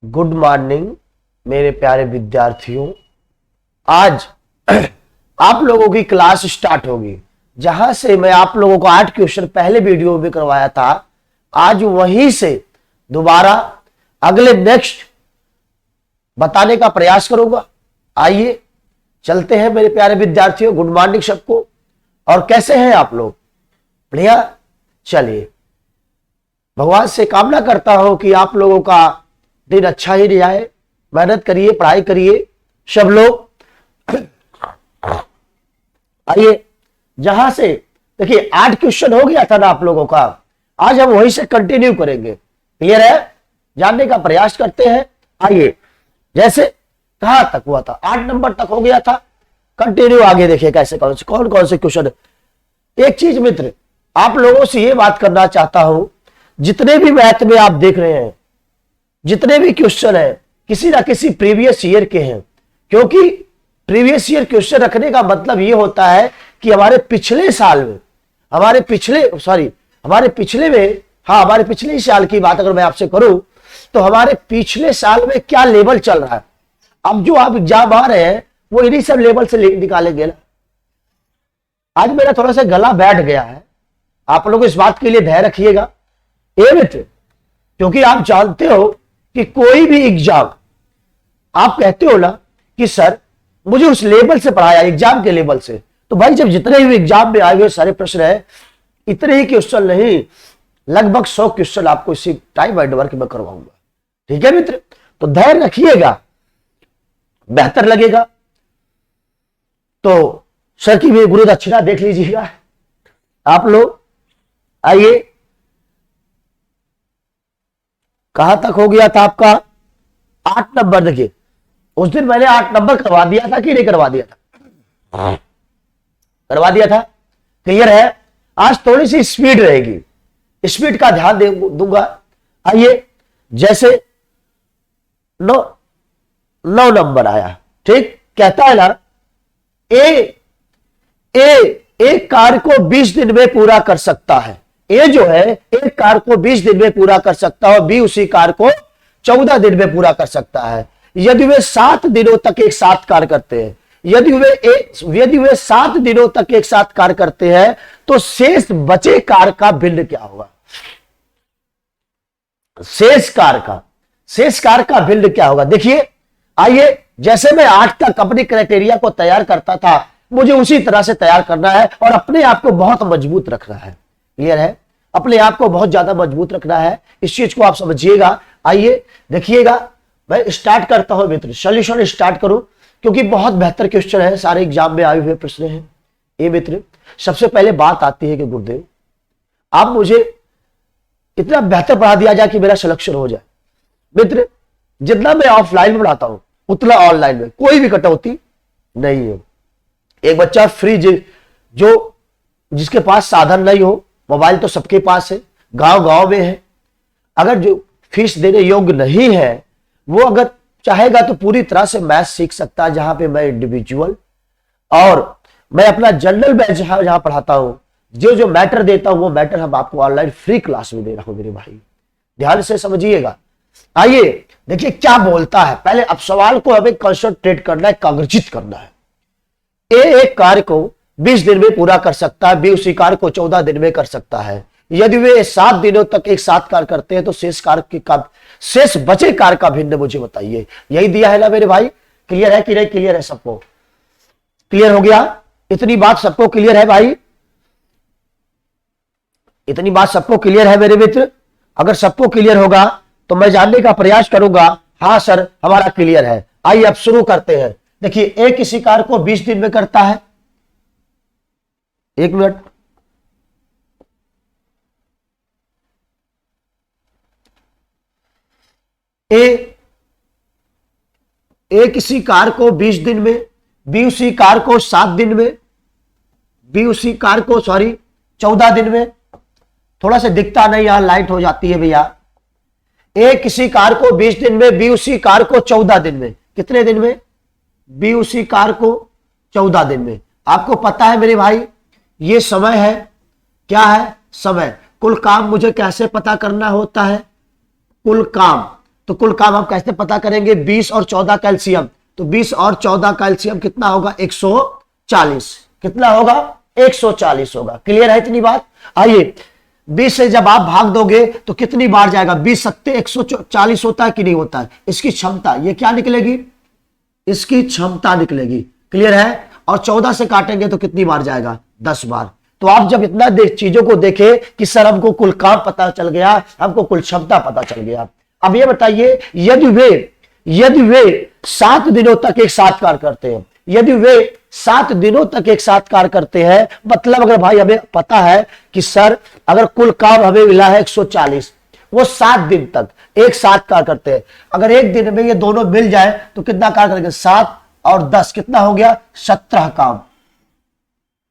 Good morning मेरे प्यारे विद्यार्थियों। आज आप लोगों की क्लास स्टार्ट होगी, जहां से मैं आप लोगों को 8 क्वेश्चन पहले वीडियो में करवाया था। आज वहीं से दोबारा अगले नेक्स्ट बताने का प्रयास करूंगा। आइए चलते हैं मेरे प्यारे विद्यार्थियों। गुड मॉर्निंग सबको। और कैसे हैं आप लोग? बढ़िया। चलिए, भगवान से कामना करता हूं कि आप लोगों का दिन अच्छा ही जाए। मेहनत करिए, पढ़ाई करिए सब लोग। आइए, जहां से देखिए 8 क्वेश्चन हो गया था ना आप लोगों का, आज हम वहीं से कंटिन्यू करेंगे। क्लियर है? जानने का प्रयास करते हैं। आइए, जैसे कहां तक हुआ था, 8 नंबर तक हो गया था। कंटिन्यू आगे देखिए कैसे कौन कौन से क्वेश्चन। एक चीज मित्र, आप लोगों से यह बात करना चाहता हूं, जितने भी मैथ में आप देख रहे हैं, जितने भी क्वेश्चन है किसी ना किसी प्रीवियस ईयर के हैं। क्योंकि प्रीवियस ईयर क्वेश्चन रखने का मतलब यह होता है कि हमारे पिछले साल में, हमारे पिछले ही साल की बात अगर मैं आपसे करूं तो हमारे पिछले साल में क्या लेवल चल रहा है। अब जो आप एग्जाम आ रहे हैं वो इन्हीं सब लेवल से निकालेंगे ना। आज मेरा थोड़ा सा गला बैठ गया है, आप लोग इस बात के लिए धैर्य रखिएगा ए मित्र। क्योंकि आप जानते हो कि कोई भी एग्जाम, आप कहते हो ना कि सर मुझे उस लेवल से पढ़ाया, एग्जाम के लेवल से, तो भाई जब जितने भी एग्जाम में आए हुए सारे प्रश्न है, इतने ही क्वेश्चन नहीं, लगभग 100 क्वेश्चन आपको इसी टाइम एंड वर्क में करवाऊंगा। ठीक है मित्र? तो धैर्य रखिएगा, बेहतर लगेगा। तो सर की भी गुरु दक्षिणा देख लीजिएगा आप लोग। आइए, कहां तक हो गया था आपका? 8 नंबर। देखिए उस दिन मैंने 8 नंबर करवा दिया था कि नहीं करवा दिया था? करवा दिया था। क्लियर है? आज थोड़ी सी स्पीड रहेगी, स्पीड का ध्यान दूंगा। आइए, जैसे 9 नंबर आया, ठीक, कहता है ना एक कार्य को 20 दिन में पूरा कर सकता है। ए जो है एक कार्य को 20 दिन में पूरा कर सकता है और बी उसी कार्य को 14 दिन में पूरा कर सकता है यदि वे 7 दिनों तक एक साथ कार्य करते हैं। यदि वे 7 दिनों तक एक साथ कार्य करते हैं तो शेष बचे कार्य का भिन्न क्या होगा? शेष कार्य का भिन्न क्या होगा? देखिए, आइए, जैसे मैं 8 तक अपनी क्राइटेरिया को तैयार करता था, मुझे उसी तरह से तैयार करना है और अपने आप को बहुत मजबूत रखना है। क्लियर है? अपने आप को बहुत ज्यादा मजबूत रखना है, इस चीज को आप समझिएगा। आइए देखिएगा, मैं स्टार्ट करता हूं मित्र, सॉल्यूशन स्टार्ट करूं, क्योंकि बहुत बेहतर क्वेश्चन है, सारे एग्जाम में आए हुए प्रश्न हैं। ये मित्र, सबसे पहले बात आती है कि गुरुदेव आप मुझे इतना बेहतर पढ़ा दिया जाए कि मेरा सिलेक्शन हो जाए। मित्र, जितना मैं ऑफलाइन में पढ़ाता हूं उतना ऑनलाइन में कोई भी कटौती नहीं है। एक बच्चा फ्री जो जिसके पास साधन नहीं हो, मोबाइल तो सबके पास है, गांव में है, अगर जो फीस देने योग्य नहीं है वो अगर चाहेगा तो पूरी तरह से मैथ सीख सकता है। जहां पे मैं इंडिविजुअल और मैं अपना जनरल बैच जहां पढ़ाता हूं, जो मैटर देता हूं वो मैटर हम आपको ऑनलाइन फ्री क्लास में दे रहा हूं मेरे भाई, ध्यान से समझिएगा। आइए देखिए क्या बोलता है। पहले अब सवाल को हमें कंसंट्रेट करना है, कागजित करना है। एक कार्य को 20 दिन में पूरा कर सकता है, बी उसी कार्य को 14 दिन में कर सकता है। यदि वे 7 दिनों तक एक साथ कार्य करते हैं तो शेष बचे कार्य का भिन्न मुझे बताइए। यही दिया है ना मेरे भाई? क्लियर है कि नहीं? क्लियर है सबको? क्लियर हो गया? इतनी बात सबको क्लियर है भाई? इतनी बात सबको क्लियर है मेरे मित्र? अगर सबको क्लियर होगा तो मैं जानने का प्रयास करूंगा। हाँ सर, हमारा क्लियर है। आइए अब शुरू करते हैं। देखिए, एक किसी कार्य को 20 दिन में करता है। एक मिनट, ए किसी कार्य को 20 दिन में, बी उसी कार्य को 7 दिन में, बी उसी कार्य को 14 दिन में। थोड़ा सा दिखता नहीं, यहां लाइट हो जाती है भैया। ए किसी कार्य को 20 दिन में, बी उसी कार्य को 14 दिन में। कितने दिन में? बी उसी कार्य को 14 दिन में। आपको पता है मेरे भाई, ये समय है। क्या है? समय। कुल काम मुझे कैसे पता करना होता है? कुल काम तो कुल काम हम कैसे पता करेंगे? 20 और 14 का एलसीएम, तो 20 और 14 का एलसीएम कितना होगा? 140। कितना होगा? 140 होगा। क्लियर है इतनी बात? आइए 20 से जब आप भाग दोगे तो कितनी बार जाएगा? 20 सत्ते 140 होता है कि नहीं होता है? इसकी क्षमता ये क्या निकलेगी? इसकी क्षमता निकलेगी। क्लियर है? और 14 से काटेंगे तो कितनी बार जाएगा? 10 बार। तो आप जब इतना चीजों को देखे कि सर हमको कुल काम पता चल गया, हमको कुल क्षमता पता चल गया। अब ये बताइए, यदि वे 7 दिनों तक एक साथ कार्य करते हैं, यदि वे 7 दिनों तक एक साथ कार्य करते हैं, मतलब अगर भाई हमें पता है कि सर अगर कुल काम हमें मिला है 140, वो 7 दिन तक एक साथ कार्य करते हैं, अगर एक दिन में ये दोनों मिल जाए तो कितना कार्य करेंगे? 7 और 10 कितना हो गया? 17 काम।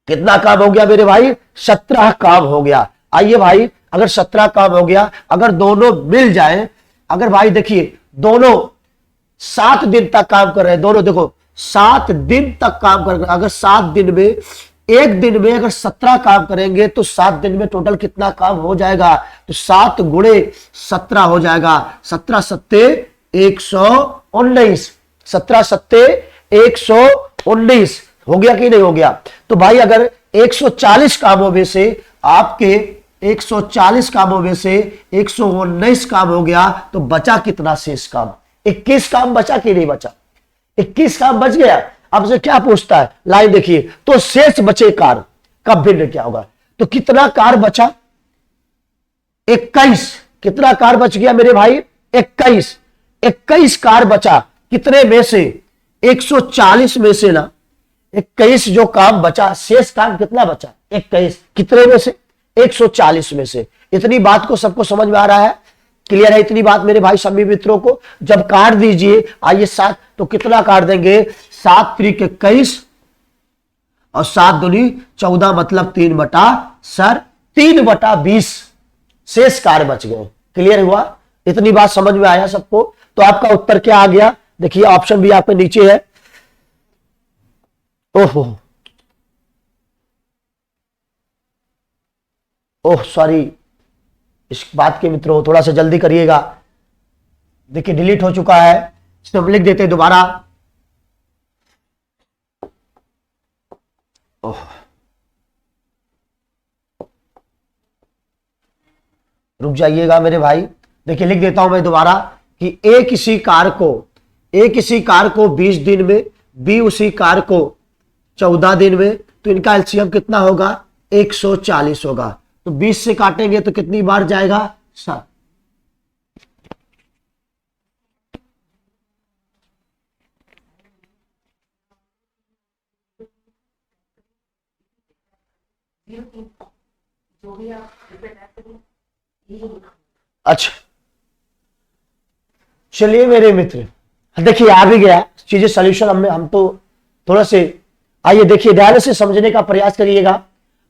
कितना काम हो गया मेरे भाई? 17 काम हो गया। आइए भाई, अगर 17 काम हो गया, अगर दोनों मिल जाए, अगर भाई देखिए दोनों 7 दिन तक काम कर रहे हैं, दोनों देखो 7 दिन तक काम कर रहे हैं, अगर 7 दिन में, एक दिन में अगर 17 काम करेंगे तो 7 दिन में टोटल कितना काम हो जाएगा? तो 7 गुणे 17 हो जाएगा। 17 सत्ते 119, 17 सत्ते 119 हो गया कि नहीं हो गया? तो भाई अगर 140 कामों में से आपके 140 कामों में से 119 काम हो गया, तो बचा कितना शेष काम? 21 काम बचा कि नहीं बचा? 21 काम बच गया। अब से क्या पूछता है? लाइन देखिए, तो शेष बचे कार्य का भिन्न क्या होगा? तो कितना कार्य बचा? 21। कितना कार्य बच गया मेरे भाई? 21। 21 कार्य बचा। कितने में से? 140 में से ना 21 जो काम बचा, शेष काम कितना बचा? 21। कितने में से? 140 में से। इतनी बात को सबको समझ में आ रहा है? क्लियर है इतनी बात मेरे भाई सभी मित्रों को? जब काट दीजिए, आइए 7, तो कितना काट देंगे? 7 त्रिक 21 और 7 दूनी 14, मतलब 3/20 शेष कार्य बच गए। क्लियर हुआ? इतनी बात समझ में आया सबको? तो आपका उत्तर क्या आ गया? देखिए ऑप्शन भी आपके नीचे है। ओहो ओह सॉरी, इस बात के मित्रों थोड़ा सा जल्दी करिएगा। देखिए डिलीट हो चुका है, इसको हम लिख देते हैं दोबारा। ओह रुक जाइएगा मेरे भाई, देखिए लिख देता हूं मैं दोबारा कि ए किसी कार को 20 दिन में, बी उसी कार को 14 दिन में, तो इनका एलसीएम कितना होगा? 140 होगा। तो 20 से काटेंगे तो कितनी बार जाएगा? 7। अच्छा चलिए मेरे मित्र, देखिए आ भी गया चीजें सॉल्यूशन हम तो थोड़ा से, आइए देखिए ध्यान से समझने का प्रयास करिएगा।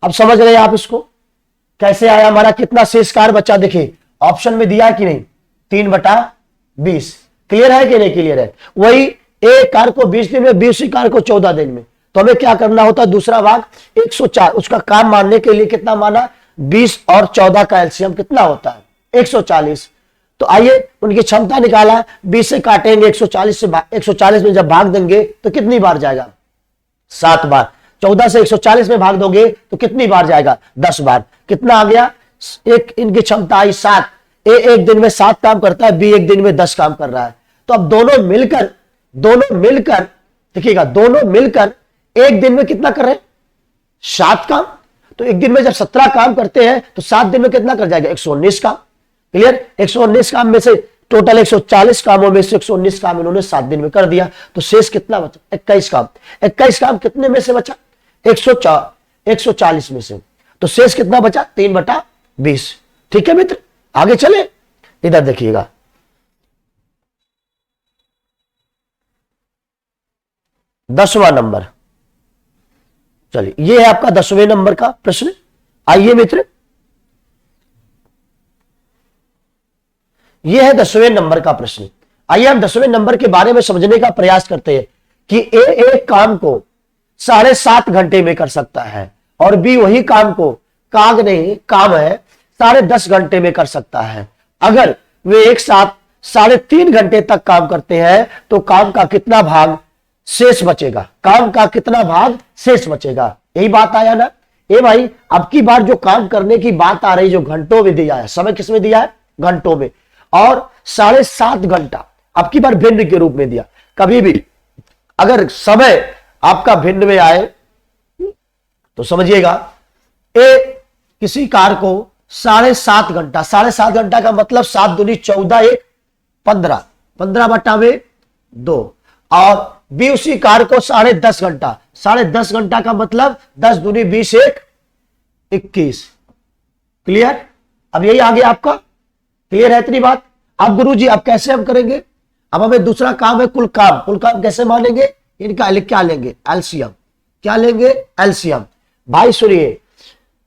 अब समझ रहे हैं आप इसको कैसे आया? हमारा कितना शेष कार्य बचा? देखिए ऑप्शन में दिया है कि नहीं? 3/20। क्लियर है कि नहीं? क्लियर है। वही ए कार को 20 दिन में, बी उसी कार को 14 दिन में, तो हमें क्या करना होता है? दूसरा भाग 104, उसका काम मानने के लिए कितना माना? 20 और 14 का एलसीएम कितना होता है? 140। तो आइए उनकी क्षमता निकाला, 20 से काटेंगे 140 से, 140 में जब भाग देंगे तो कितनी बार जाएगा? 7 बार। 14 से 140 में भाग दोगे तो कितनी बार जाएगा? 10 बार। कितना आ गया? एक इनकी क्षमता आई 7। ए एक दिन में 7 काम करता है, बी एक दिन में 10 काम कर रहा है। तो अब दोनों मिलकर देखिएगा, दोनों मिलकर एक दिन में कितना कर रहे हैं? 7 काम। तो एक दिन में जब 17 काम करते हैं तो 7 दिन में कितना कर जाएगा? 119 काम। क्लियर? 119 काम में से टोटल 140 कामों में से 119 काम इन्होंने 7 दिन में कर दिया, तो शेष कितना बचा? 21 काम। 21 काम कितने में से बचा? 140 में से। तो शेष कितना बचा? 3/20। ठीक है मित्र, आगे चले, इधर देखिएगा। दसवां नंबर, चलिए ये है आपका 10वें नंबर का प्रश्न। आइए मित्र, ये है 10वें नंबर का प्रश्न। आइए हम 10वें नंबर के बारे में समझने का प्रयास करते हैं कि ए एक काम को 7.5 घंटे में कर सकता है और बी वही काम को काम है 10.5 घंटे में कर सकता है। अगर वे एक साथ 3.5 घंटे तक काम करते हैं तो काम का कितना भाग शेष बचेगा, काम का कितना भाग शेष बचेगा। यही बात आया ना। ए भाई, अब की बार जो काम करने की बात आ रही, जो घंटों में दिया है, समय किसमें दिया है, घंटों में, और 7.5 घंटा अब की बार भिन्न के रूप में दिया। कभी भी अगर समय आपका भिन्न में आए तो समझिएगा ए किसी कार को 7.5 घंटा, 7.5 घंटा का मतलब 7 दूनी 14, 1 15, 15 बटा में 2, और बी उसी कार को 10.5 घंटा, 10.5 घंटा का मतलब 10 दूनी 20, 1 21। क्लियर? अब यही आ गया आपका, क्लियर है इतनी बात। अब गुरुजी अब कैसे हम करेंगे, अब हमें दूसरा काम है कुल काम। कुल काम कैसे मानेंगे, इनका क्या लेंगे, एलसीएम। क्या लेंगे, एलसीएम। भाई सुनिए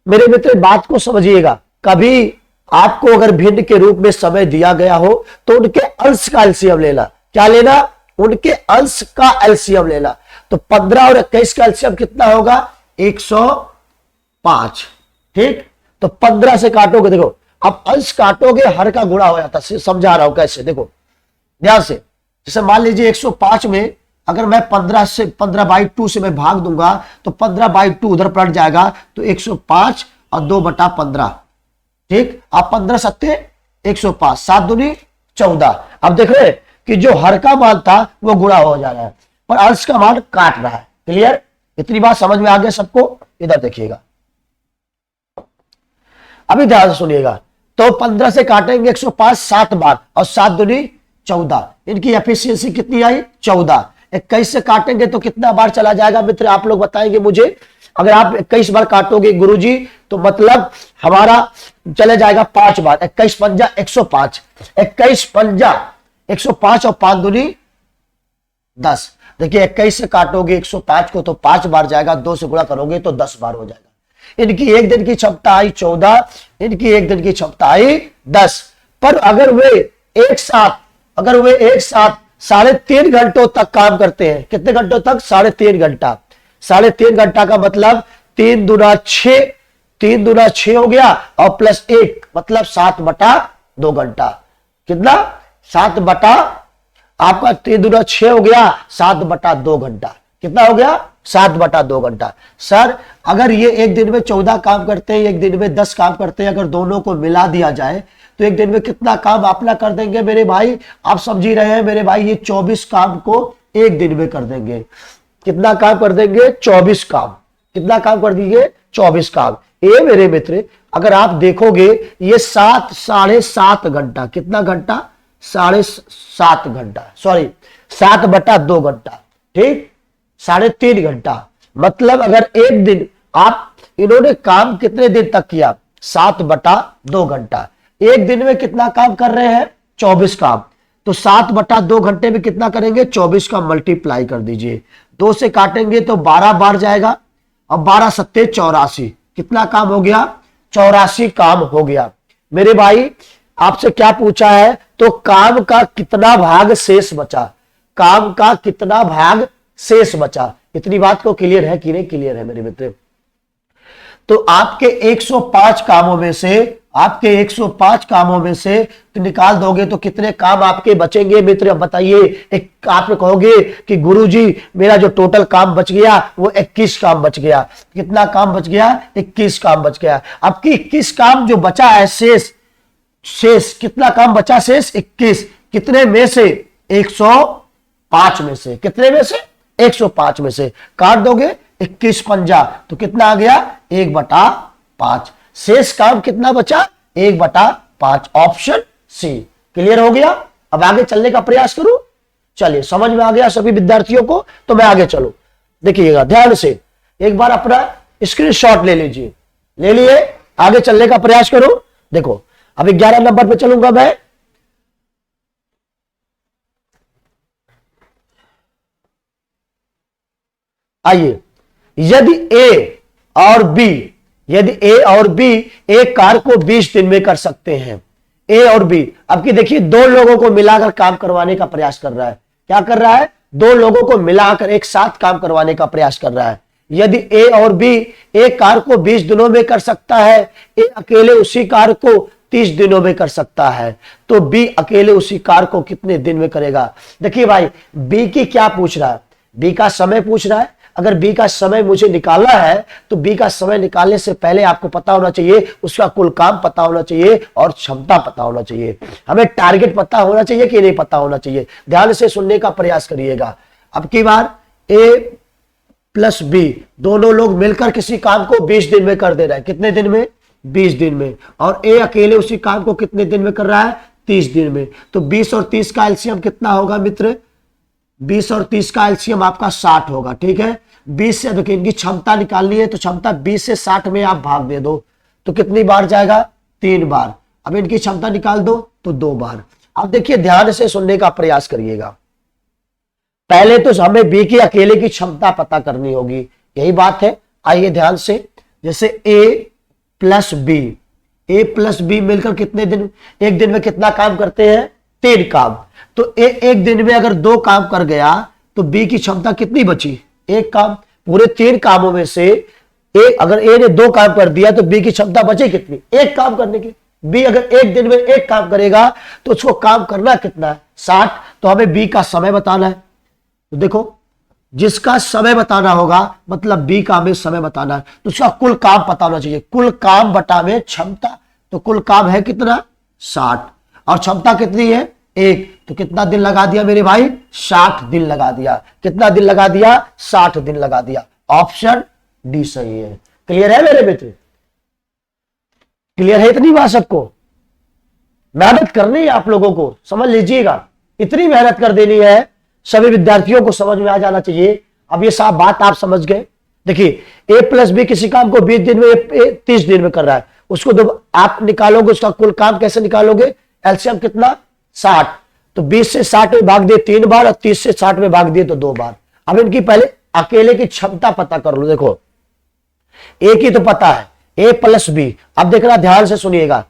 मेरे मित्र, बात को समझिएगा। कभी आपको अगर भिन्न के रूप में समय दिया गया हो तो उनके अंश का एलसीएम लेना। क्या लेना, उनके अंश का एलसीएम लेना। तो 15 और 21 का एलसीएम कितना होगा, 105। ठीक, तो 15 से काटोगे, देखो अब अंश काटोगे हर का गुणा हो जाता है। समझा रहा हूं कैसे, देखो ध्यान से। जैसे मान लीजिए 105 में अगर मैं 15/2 से मैं भाग दूंगा तो 15/2 उधर पलट जाएगा, तो 105 और 2/15। ठीक, अब 15 सत्ते 105, 7 दूनी 14। अब देख रहे कि जो हर का मान था वो गुणा हो जा रहा है, पर अंश का मान काट रहा है। क्लियर? इतनी बात समझ में आ गया सबको? इधर देखिएगा, अभी ध्यान से सुनिएगा। तो 15 से काटेंगे 105 7 बार, और 7 दूनी 14। इनकी एफिशिएंसी कितनी आई, 14। 21 से काटेंगे तो कितना बार चला जाएगा मित्र, आप लोग बताएंगे मुझे। अगर आप 21 बार काटोगे गुरुजी तो मतलब हमारा चले जाएगा 5 बार। 21 पंजा 105, 21 पंजा 105 और 5 दूनी 10। देखिए 21 से काटोगे 105 को तो 5 बार जाएगा, 2 से गुणा करोगे तो 10 बार हो जाएगा। इनकी एक दिन की क्षमता आई 14, इनकी एक दिन की क्षमता आई 10। पर अगर वे एक साथ 3.5 घंटों तक काम करते हैं, कितने घंटों तक, 3.5 घंटा। 3.5 घंटा का मतलब 3 दूना 6, 3 दूना 6 हो गया, और प्लस 1 मतलब 7/2 घंटा। कितना, 7 आपका 3 दूना 6 हो गया, 7/2 घंटा। कितना हो गया, 7/2 घंटा। सर अगर ये एक दिन में 14 काम करते हैं, एक दिन में 10 काम करते हैं, अगर दोनों को मिला दिया जाए तो एक दिन में कितना काम अपना कर देंगे मेरे भाई, आप समझ ही रहे हैं मेरे भाई, ये 24 काम को एक दिन में कर देंगे। कितना काम कर देंगे, 24 काम। कितना काम कर देंगे, 24 काम। ये मेरे मित्र अगर आप देखोगे ये 7.5 घंटा, कितना घंटा, 7.5 घंटा, सॉरी 7/2 घंटा। ठीक, 3.5 घंटा। मतलब अगर एक दिन आप, इन्होंने काम कितने दिन तक किया, 7/2 घंटा। एक दिन में कितना काम कर रहे हैं, 24 काम। तो 7/2 घंटे में कितना करेंगे, 24 का मल्टीप्लाई कर दीजिए, 2 से काटेंगे तो 12 बार जाएगा, अब 12 सत्ते 84। कितना काम हो गया, 84 काम हो गया। मेरे भाई आपसे क्या पूछा है, तो काम का कितना भाग शेष बचा, काम का कितना भाग शेष बचा। इतनी बात को क्लियर है कि नहीं, क्लियर है मेरे मित्र? तो आपके 105 कामों में से, आपके 105 कामों में से निकाल दोगे तो कितने काम आपके बचेंगे मित्र, अब बताइए। एक आप कहोगे कि गुरुजी मेरा जो टोटल काम बच गया वो 21 काम बच गया। कितना काम बच गया, 21 काम बच गया। अब की 21 काम जो बचा है शेष कितना काम बचा, शेष 21। कितने में से, 105 में से। कितने में से, 105 में से। काट दोगे 21 पंजा तो कितना आ गया, 1/5। शेष काम कितना बचा, 1/5। Option C. क्लियर हो गया? अब आगे चलने का प्रयास करूं। चलिए, समझ में आ गया सभी विद्यार्थियों को? तो मैं आगे चलूं। देखिएगा ध्यान से, एक बार अपना स्क्रीनशॉट ले लीजिए। ले लिए, आगे चलने का प्रयास करो। देखो अभी 11 नंबर पे चलूंगा मैं। आइए, यदि ए और बी एक कार को 20 दिन में कर सकते हैं, ए और बी। अब की देखिए, दो लोगों को मिलाकर काम करवाने का प्रयास कर रहा है। क्या कर रहा है, दो लोगों को मिलाकर एक साथ काम करवाने का प्रयास कर रहा है। यदि ए और बी एक कार को 20 दिनों में कर सकता है, ए अकेले उसी कार को 30 दिनों में कर सकता है, तो बी अकेले उसी कार्य को कितने दिन में करेगा। देखिए भाई, बी की क्या पूछ रहा है, बी का समय पूछ रहा है। अगर बी का समय मुझे निकालना है तो बी का समय निकालने से पहले आपको पता होना चाहिए, उसका कुल काम पता होना चाहिए और क्षमता पता होना चाहिए। हमें टारगेट पता होना चाहिए कि नहीं पता होना चाहिए। ध्यान से सुनने का प्रयास करिएगा। अब की बार ए प्लस बी दोनों लोग मिलकर किसी काम को 20 दिन में कर दे रहे हैं। कितने दिन में? 20 दिन में। और ए अकेले उसी काम को कितने दिन में कर रहा है? 30 दिन में। तो 20 और 30 का एलसीएम कितना होगा मित्र? 20 और 30 का एलसीएम आपका 60 होगा। ठीक है, 20 से देखिए इनकी क्षमता निकालनी है, तो क्षमता 20 से 60 में आप भाग दे दो तो कितनी बार जाएगा? 3 बार। अब इनकी क्षमता निकाल दो तो 2 बार। अब देखिए ध्यान से सुनने का प्रयास करिएगा। पहले तो हमें बी की अकेले की क्षमता पता करनी होगी, यही बात है। आइए ध्यान से, जैसे ए प्लस बी मिलकर कितने दिन, एक दिन में कितना काम करते हैं? 3 काम। तो ए एक दिन में अगर 2 काम कर गया तो बी की क्षमता कितनी बची? 1 काम। पूरे 3 कामों में से अगर ए ने 2 काम कर दिया तो बी की क्षमता बची कितनी? 1 काम करने की। बी अगर एक दिन में 1 काम करेगा तो उसको काम करना कितना है? 60। तो हमें बी का समय बताना है। तो देखो, जिसका समय बताना होगा मतलब बी का हमें समय बताना है, तो उसका कुल काम पता होना चाहिए। कुल काम बटा में क्षमता, तो कुल काम है कितना? 60। और क्षमता कितनी है? 1। तो कितना दिन लगा दिया मेरे भाई? 60 दिन लगा दिया। कितना दिन लगा दिया? 60 दिन लगा दिया। ऑप्शन डी सही है। क्लियर है मेरे मित्र? क्लियर है इतनी बात सबको? मेहनत करनी है आप लोगों को, समझ लीजिएगा। इतनी मेहनत कर देनी है, सभी विद्यार्थियों को समझ में आ जाना चाहिए। अब ये साफ बात आप समझ गए। देखिए ए प्लस बी किसी काम को 20 दिन में 30 दिन में कर रहा है, उसको जब आप निकालोगे उसका कुल काम कैसे निकालोगे? एलसीएम कितना? 60। तो 20 से 60 में भाग दिए 3 बार और 30 से 60 में भाग दिए तो 2 बार। अब इनकी पहले अकेले की क्षमता पता कर लो। देखो ए की तो पता है, ए प्लस बी। अब देखना ध्यान से सुनिएगा,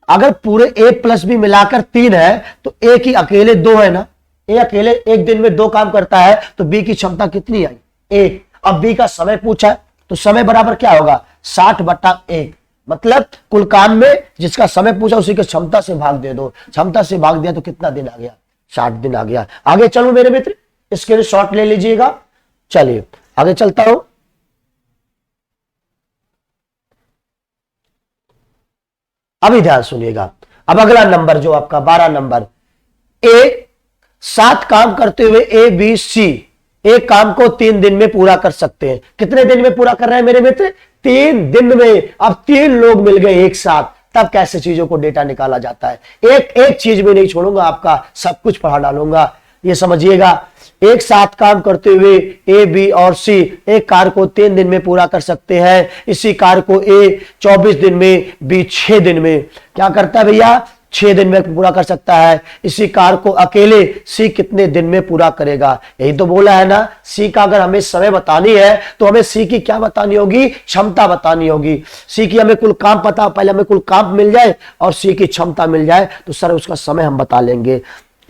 अगर पूरे ए प्लस बी मिलाकर 3 है तो ए की अकेले 2 है ना। ए अकेले एक दिन में 2 काम करता है तो बी की क्षमता कितनी आई? 1। अब बी का समय पूछा है तो समय बराबर क्या होगा? 60/1। मतलब कुल काम में जिसका समय पूछा उसी के क्षमता से भाग दे दो। क्षमता से भाग दिया तो कितना दिन आ गया? 60 दिन आ गया। आगे चलो मेरे मित्र, इसके लिए शॉर्ट ले लीजिएगा। चलिए आगे चलता हूं। अभी ध्यान सुनिएगा। अब अगला नंबर जो आपका 12 नंबर, ए 7 काम करते हुए ए बी सी एक काम को 3 दिन में पूरा कर सकते हैं। कितने दिन में पूरा कर रहे हैं मेरे मित्र? 3 दिन में। अब 3 लोग मिल गए एक साथ, तब कैसे चीजों को डेटा निकाला जाता है। एक एक चीज में नहीं छोड़ूंगा, आपका सब कुछ पढ़ा डालूंगा, ये समझिएगा। एक साथ काम करते हुए ए बी और सी एक कार्य को 3 दिन में पूरा कर सकते हैं। इसी कार्य को ए 24 दिन में, बी 6 दिन में क्या करता है भैया? 6 दिन में पूरा कर सकता है। इसी कार्य को अकेले सी कितने दिन में पूरा करेगा? यही तो बोला है ना। सी का अगर हमें समय बतानी है तो हमें सी की क्या बतानी होगी? क्षमता बतानी होगी। सी की हमें कुल काम पता, पहले हमें कुल काम मिल जाए और सी की क्षमता मिल जाए तो सर उसका समय हम बता लेंगे।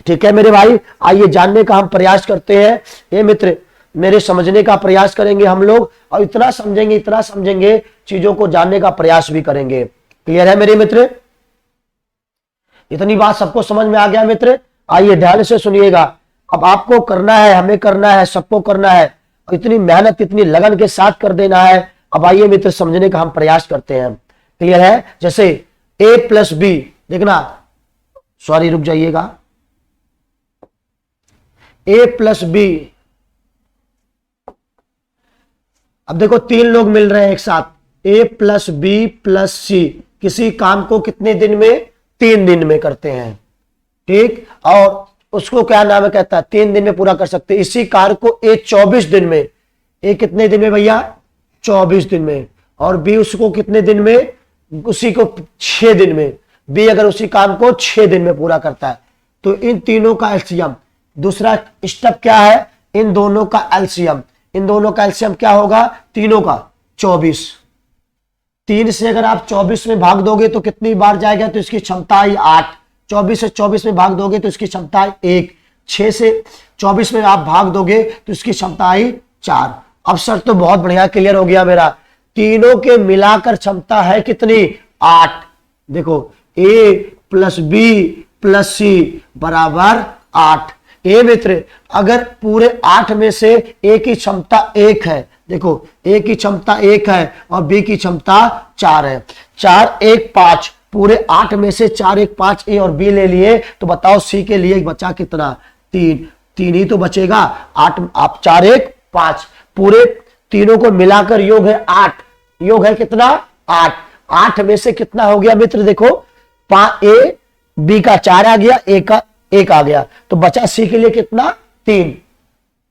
ठीक है मेरे भाई, आइए जानने का हम प्रयास करते हैं। ये मित्र मेरे समझने का प्रयास करेंगे हम लोग, और इतना समझेंगे चीजों को जानने का प्रयास भी करेंगे। क्लियर है मेरे मित्र? इतनी बात सबको समझ में आ गया मित्र? आइए ध्यान से सुनिएगा। अब आपको करना है, हमें करना है, सबको करना है, इतनी मेहनत इतनी लगन के साथ कर देना है। अब आइए मित्र समझने का हम प्रयास करते हैं। क्लियर है? जैसे ए प्लस बी, देखना, सॉरी रुक जाइएगा, ए प्लस बी। अब देखो 3 लोग मिल रहे हैं एक साथ, ए प्लस बी प्लस सी किसी काम को कितने दिन में? 3 दिन में करते हैं। ठीक, और उसको क्या नाम है? कहता है 3 दिन में पूरा कर सकते हैं। इसी कार्य को ए 24 दिन में, ए कितने दिन में भैया? 24 दिन में। और बी उसको कितने दिन में? उसी को 6 दिन में। बी अगर उसी काम को 6 दिन में पूरा करता है तो इन तीनों का एलसीएम, दूसरा स्टेप क्या है? इन दोनों का एलसीएम, इन दोनों का एलसीएम क्या होगा? तीनों का 24। 3 से अगर आप 24 में भाग दोगे तो कितनी बार जाएगा? तो इसकी क्षमता आई 8। 24 से 24 में भाग दोगे तो इसकी क्षमता आई 1। 6 से 24 में आप भाग दोगे तो इसकी क्षमता आई 4। अब सर तो बहुत बढ़िया क्लियर हो गया मेरा। तीनों के मिलाकर क्षमता है कितनी? 8। देखो ए प्लस बी प्लस सी बराबर 8। ए मित्र, अगर पूरे 8 में से ए की क्षमता 1 है, देखो ए की क्षमता 1 है और बी की क्षमता 4 है, 4 1 5, पूरे 8 में से 4 1 5 ए और बी ले लिए, तो बताओ सी के लिए बचा कितना? 3, 3 ही तो बचेगा। 8 आप 4 1 5, पूरे तीनों को मिलाकर योग है 8, योग है कितना? 8। 8 में से कितना हो गया मित्र? देखो ए बी का 4 आ गया, ए का 1 आ गया, तो बचा सी के लिए कितना? 3।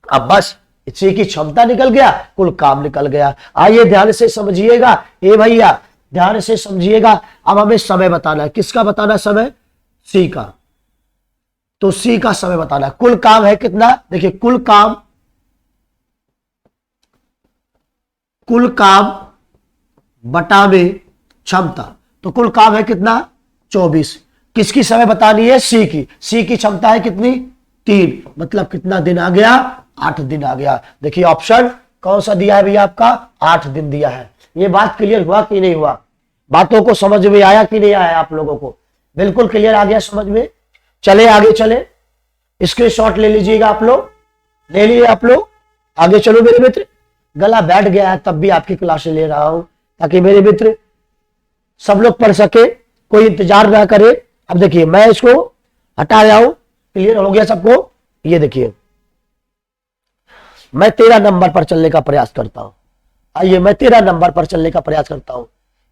अब बस सी की क्षमता निकल गया, कुल काम निकल गया। आइए ध्यान से समझिएगा, ए भैया ध्यान से समझिएगा। अब हमें समय बताना है, किसका बताना है समय? सी का। तो सी का समय बताना है। कुल काम है कितना? देखिए कुल काम बटा में क्षमता, तो कुल काम है कितना? 24। किसकी समय बतानी है? सी की। सी की क्षमता है कितनी? 3, मतलब कितना दिन आ गया? 8 दिन आ गया। देखिए ऑप्शन कौन सा दिया है भैया आपका? 8 दिन दिया है। ये बात क्लियर हुआ कि नहीं हुआ? बातों को समझ में आया कि नहीं आया आप लोगों को? बिल्कुल क्लियर आ गया समझ में? चले आगे चले, स्क्रीनशॉट ले लीजिएगा आप लोग, ले लिए आप लोग। आगे चलो मेरे मित्र, गला बैठ गया है तब भी आपकी क्लासें ले रहा हूं ताकि मेरे मित्र सब लोग पढ़ सके, कोई इंतजार ना करे। अब देखिए मैं इसको हटा रहा हूं, क्लियर हो गया सबको? ये देखिए मैं 13 नंबर पर चलने का प्रयास करता हूं। आइए मैं 13 नंबर पर चलने का प्रयास करता हूं।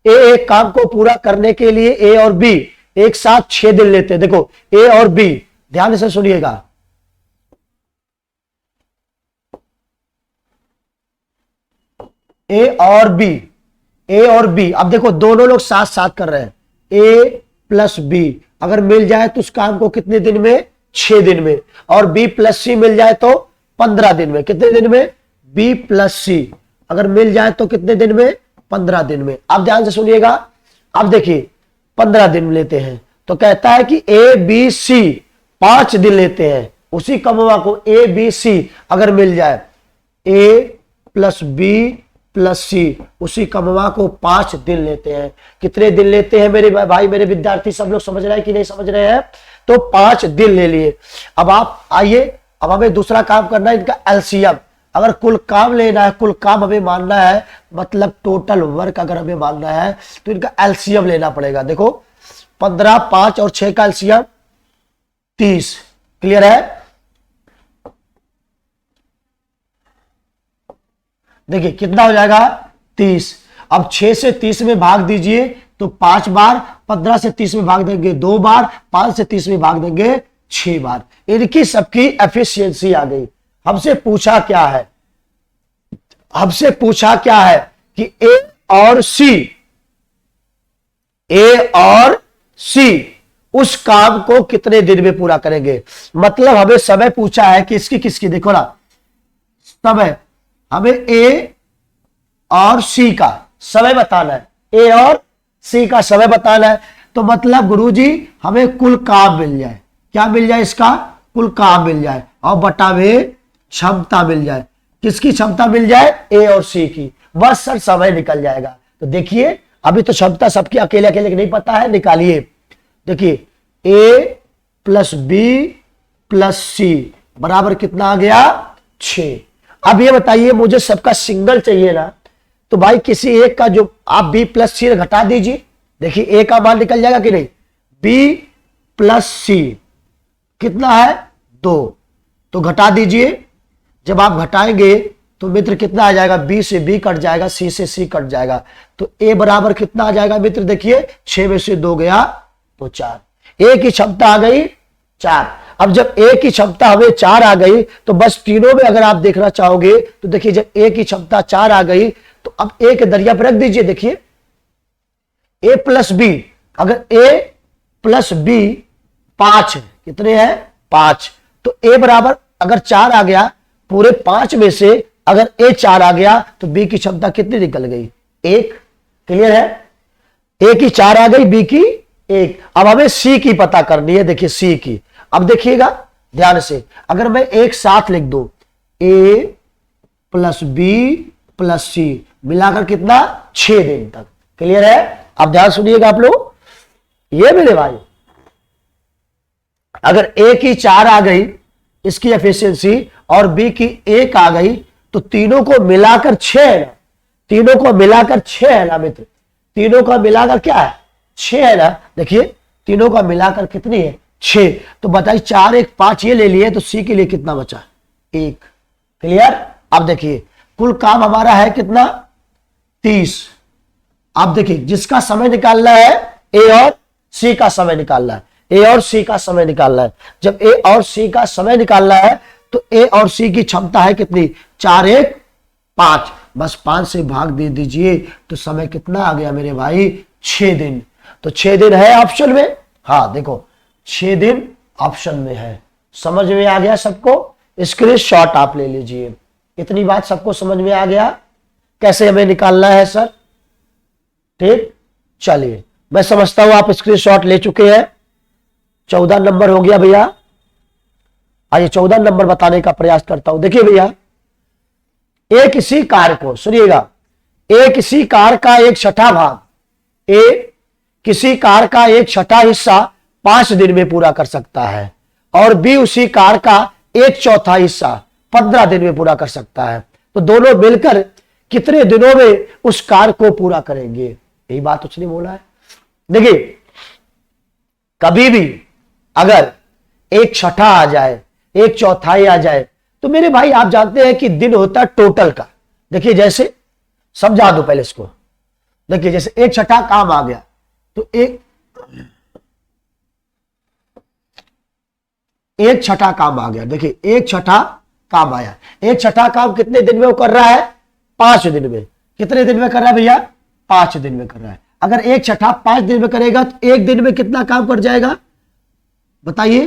एक काम को पूरा करने के लिए ए और बी एक साथ 6 दिन लेते हैं। देखो ए और बी, ध्यान से सुनिएगा, ए और बी, अब देखो दोनों लोग साथ साथ कर रहे हैं। ए प्लस बी अगर मिल जाए तो उस काम को कितने दिन में? 6 दिन में। और बी प्लस सी मिल जाए तो 15 दिन में। कितने दिन में? बी प्लस सी अगर मिल जाए तो कितने दिन में? 15 दिन में। अब ध्यान से सुनिएगा, अब देखिए 15 दिन लेते हैं तो कहता है कि ए बी सी 5 दिन लेते हैं। उसी कमवा को ए बी सी अगर मिल जाए, ए प्लस बी प्लस सी, उसी कमवा को 5 दिन लेते हैं। कितने दिन लेते हैं मेरे भाई, मेरे विद्यार्थी सब लोग समझ रहे हैं कि नहीं समझ रहे हैं? तो 5 दिन ले लिए। अब आप आइए, अब हमें दूसरा काम करना है, इनका एलसीएम। अगर कुल काम लेना है, कुल काम हमें मानना है, मतलब टोटल वर्क अगर हमें मानना है तो इनका एलसीएम लेना पड़ेगा। देखो 15, 5 और 6 का एलसीएम 30। क्लियर है? देखिए कितना हो जाएगा? 30। अब 6 से 30 में भाग दीजिए तो 5 बार, 15 से 30 में भाग देंगे 2 बार, 5 से 30 में भाग देंगे 6 बार। इनकी सबकी एफिशिएंसी आ गई। हमसे पूछा क्या है? हमसे पूछा क्या है कि ए और सी उस काम को कितने दिन में पूरा करेंगे। मतलब हमें समय पूछा है कि इसकी किसकी, देखो ना समय, हमें ए और सी का समय बताना है, ए और सी का समय बताना है। तो मतलब गुरुजी हमें कुल काम मिल जाए। क्या मिल जाए? इसका कुल काम मिल जाए और बटा में क्षमता मिल जाए। किसकी क्षमता मिल जाए? ए और सी की। बस सर समय निकल जाएगा। तो देखिए अभी तो क्षमता सबकी अकेले अकेले नहीं पता है, निकालिए। देखिए ए प्लस बी प्लस सी बराबर कितना आ गया? 6। अब ये बताइए मुझे सबका सिंगल चाहिए ना, तो भाई किसी एक का जो आप बी प्लस सी घटा दीजिए। देखिए ए का मान निकल जाएगा कि नहीं? बी प्लस सी कितना है? 2। तो घटा दीजिए। जब आप घटाएंगे तो मित्र कितना आ जाएगा? बी से बी कट जाएगा, सी से सी कट जाएगा, तो ए बराबर कितना आ जाएगा मित्र? देखिए 6 में से 2 गया तो 4। ए की क्षमता आ गई 4। अब जब ए की क्षमता हमें 4 आ गई तो बस तीनों में अगर आप देखना चाहोगे तो देखिए जब ए की क्षमता 4 आ गई तो अब ए के दरिया पर रख दीजिए। देखिए ए प्लस बी, अगर ए प्लस बी 5 है, कितने हैं? 5। तो ए बराबर अगर 4 आ गया, पूरे 5 में से अगर ए 4 आ गया तो बी की क्षमता कितनी निकल गई? 1। क्लियर है? ए की 4 आ गई, बी की 1। अब हमें सी की पता करनी है। देखिए सी की, अब देखिएगा ध्यान से, अगर मैं एक साथ लिख दूं ए प्लस बी प्लस सी मिलाकर कितना? 6 दिन तक। क्लियर है? अब ध्यान सुनिएगा आप लोग, ये मेरे भाई अगर ए की 4 आ गई इसकी एफिशिएंसी और बी की 1 आ गई तो तीनों को मिलाकर 6 है ना, तीनों को मिलाकर 6 है ना मित्र, तीनों का मिलाकर क्या है 6 है ना। देखिए तीनों का मिलाकर कितनी है 6। तो बताइए 4 1 5 ये ले लिए तो सी के लिए कितना बचा 1। क्लियर। अब देखिए कुल काम हमारा है कितना 30। अब देखिए जिसका समय निकालना है ए और सी का समय निकालना है, ए और सी का समय निकालना है। जब ए और सी का समय निकालना है तो ए और सी की क्षमता है कितनी 4 1 5, बस 5 से भाग दे दीजिए तो समय कितना आ गया मेरे भाई 6 दिन। तो 6 दिन है ऑप्शन में, हाँ देखो 6 दिन ऑप्शन में है। समझ में आ गया सबको, स्क्रीनशॉट आप ले लीजिए। इतनी बात सबको समझ में आ गया कैसे हमें निकालना है सर। ठीक, चलिए मैं समझता हूं आप स्क्रीनशॉट ले चुके हैं। 14 नंबर हो गया भैया। आइए 14 नंबर बताने का प्रयास करता हूं। देखिए भैया एक किसी कार्य को, सुनिएगा, ए किसी कार्य का 1/6 भाग, ए किसी कार्य का 1/6 हिस्सा 5 दिन में पूरा कर सकता है और बी उसी कार्य का 1/4 हिस्सा 15 दिन में पूरा कर सकता है। तो दोनों मिलकर कितने दिनों में उस कार्य को पूरा करेंगे, यही बात उसने बोला है। देखिए कभी भी अगर 1/6 आ जाए 1/4 आ जाए तो मेरे भाई आप जानते हैं कि दिन होता है टोटल का। देखिए जैसे समझा दो पहले इसको। देखिए जैसे 1/6 काम आ गया तो 1/6 काम आ गया। देखिए 1/6 काम आया, 1/6 काम कितने दिन में वो कर रहा है 5 दिन में। कितने दिन में कर रहा है भैया 5 दिन में कर रहा है। अगर 1/6 5 दिन में करेगा तो एक दिन में कितना काम कर जाएगा बताइए।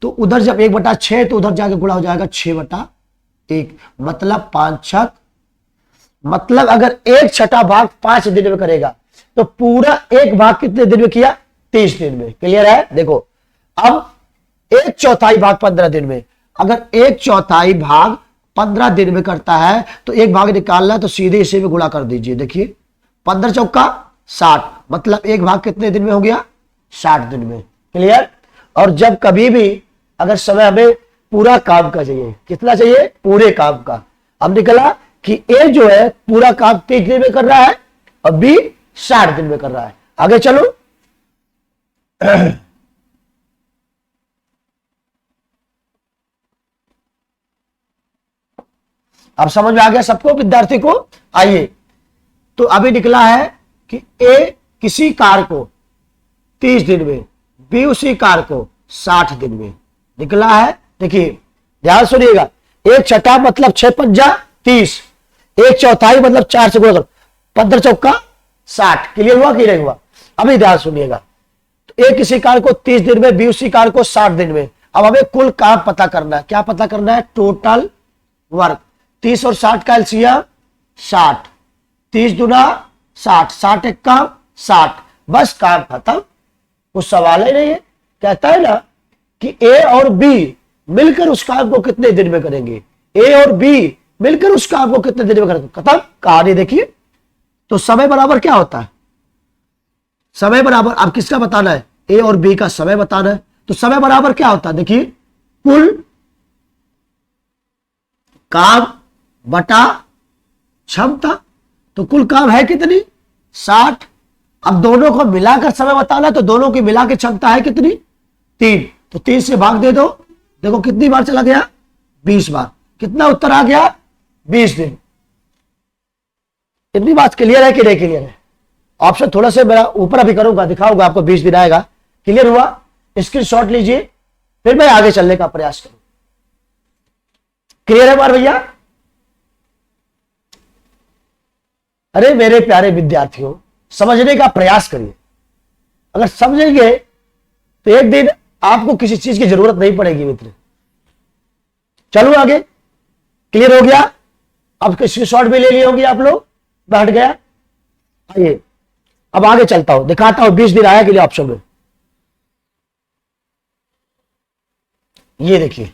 तो उधर जब 1/6 तो उधर जाके गुणा हो जाएगा 6/1, मतलब 5/6, मतलब अगर 1/6 भाग 5 दिन में करेगा तो पूरा एक भाग कितने दिन में किया 30 दिन में। क्लियर है। देखो अब 1/4 भाग 15 दिन में, अगर 1/4 भाग 15 दिन में करता है तो एक भाग निकालना है तो सीधे इसे में गुणा कर दीजिए। देखिए 15 चौका 60, मतलब एक भाग कितने दिन में हो गया 60 दिन में। क्लियर। और जब कभी भी अगर समय हमें पूरा काम का चाहिए, कितना चाहिए पूरे काम का, अब निकला कि ए जो है पूरा काम 30 दिन में कर रहा है और बी 60 दिन में कर रहा है। आगे चलो अब समझ में आ गया सबको विद्यार्थी को। आइए तो अभी निकला है कि ए किसी कार्य को 30 दिन में, बी उसी कार्य को 60 दिन में निकला है। देखिए ध्यान सुनिएगा, 1/6 मतलब 6 पंजा 30, 1/4 मतलब 4 से गुणा करो, 15 चौका 60। क्लियर हुआ कि नहीं हुआ। अभी ध्यान सुनिएगा, तो ए किसी कार्य को 30 दिन में, बी उसी कार्य को 60 दिन में। अब हमें कुल काम पता करना है। क्या पता करना है टोटल वर्क। 30 और 60 का एलसीएम 60, 30 दूना 60, 60 एक काम 60, बस काम खत्म। कुछ सवाल ही नहीं है। कहता है ना कि ए और बी मिलकर उस काम को कितने दिन में करेंगे, ए और बी मिलकर उस काम को कितने दिन में करेंगे, खत्म कहानी। देखिए तो समय बराबर क्या होता है, समय बराबर अब किसका बताना है ए और बी का समय बताना है। तो समय बराबर क्या होता है देखिए कुल काम बटा क्षमता। तो कुल काम है कितनी 60, अब दोनों को मिलाकर समय बताना है तो दोनों की मिलाकर क्षमता है कितनी 3, तो 3 से भाग दे दो। देखो कितनी बार चला गया 20 बार, कितना उत्तर आ गया 20 दिन। इतनी बात क्लियर है कि नहीं क्लियर है। ऑप्शन थोड़ा सा मेरा ऊपर अभी करूंगा, दिखाऊंगा आपको 20 दिन आएगा। क्लियर हुआ, स्क्रीनशॉट लीजिए फिर मैं आगे चलने का प्रयास करूं। क्लियर है बार भैया। अरे मेरे प्यारे विद्यार्थियों समझने का प्रयास करिए, अगर समझेंगे तो एक दिन आपको किसी चीज की जरूरत नहीं पड़ेगी मित्र। चलो आगे, क्लियर हो गया। अब स्क्रीनशॉट भी ले लिए होंगे आप लोग, बैठ गया। आइए अब आगे चलता हूं, दिखाता हूं 20 दिन आया के लिए ऑप्शन में। ये देखिए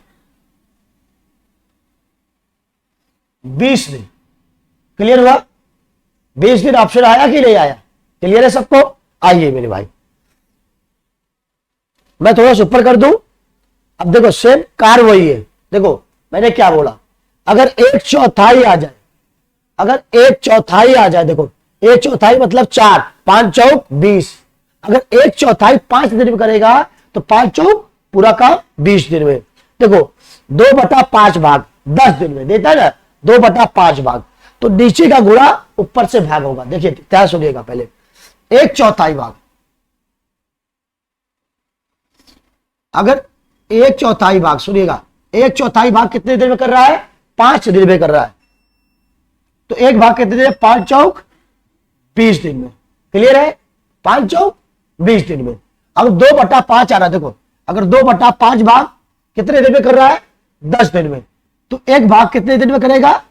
20 दिन। क्लियर हुआ, 20 दिन ऑप्शन आया कि नहीं आया, क्लियर है सबको। आइए मेरे भाई मैं थोड़ा सा ऊपर कर दूं। अब देखो सेम कार वही है। देखो मैंने क्या बोला, अगर एक चौथाई आ जाए, अगर एक चौथाई आ जाए, देखो एक चौथाई मतलब 4, 5 चौक 20। अगर एक चौथाई 5 दिन में करेगा तो 5 चौक पूरा काम 20 दिन में। देखो 2/5 भाग 10 दिन में देता है ना, 2/5 भाग, तो नीचे का गुणा ऊपर से भाग होगा। देखिए ध्यान सुनिएगा, पहले एक चौथाई भाग, अगर एक चौथाई भाग, सुनिएगा, एक चौथाई भाग कितने दिन में कर रहा है, 5 दिन में कर रहा है, तो एक भाग कितने दिन, 5 चौक 20 दिन में। क्लियर है, 5 चौक 20 दिन में। अब 2/5 आ रहा है, देखो अगर 2/5 भाग कितने दिन में कर रहा है, 10 दिन में, तो एक भाग कितने दिन में करेगा,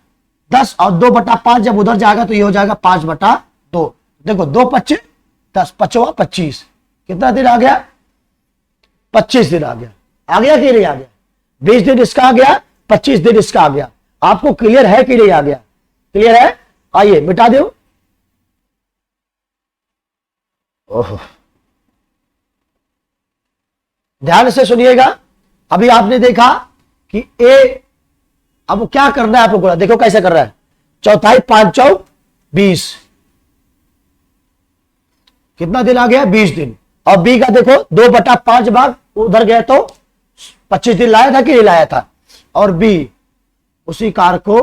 10, और 2/5 जब उधर जाएगा तो ये हो जाएगा 5/2। देखो 2×5 = 10, 5वां 25, कितना दिन आ गया, 25 दिन आ गया। आ गया कि नहीं आ गया, 20 दिन इसका आ गया, 25 दिन इसका आ गया। आपको क्लियर है कि नहीं आ गया, क्लियर है, आइए मिटा दो। ओह, ध्यान से सुनिएगा। अभी आपने देखा कि ए, अब क्या करना है आपको, देखो कैसे कर रहा है, चौथाई 5 चौक 20, कितना दिन आ गया, 20 दिन। और बी का देखो 2/5 भाग उधर गया तो 25 दिन लाया था कि नहीं लाया था, और बी उसी कार को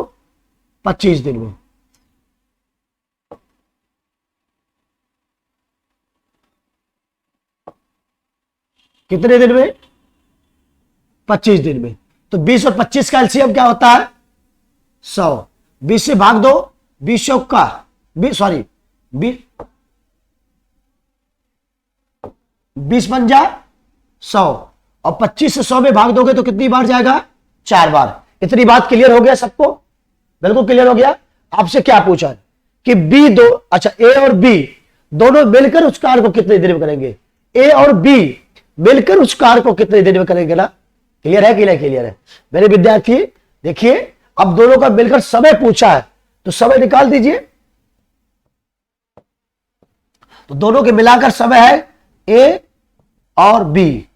25 दिन में। कितने दिन में, 25 दिन में। तो 20 और 25 का एलसीएम क्या होता है, 100। 20 से भाग दो, 20 चौक का 20 बन जा 100, और 25 से 100 में भाग दोगे तो कितनी बार जाएगा, 4 बार। इतनी बात क्लियर हो गया सबको, बिल्कुल क्लियर हो गया। आपसे क्या पूछा है कि बी दो, अच्छा ए और बी दोनों मिलकर उस कार को कितने दिन में करेंगे, ए और बी मिलकर उस कार को कितने दिन में करेंगे ना, क्लियर है कि नहीं क्लियर है मेरे विद्यार्थी। देखिए अब दोनों का मिलकर समय पूछा है तो समय निकाल दीजिए, तो दोनों के मिलाकर समय है ए और बी,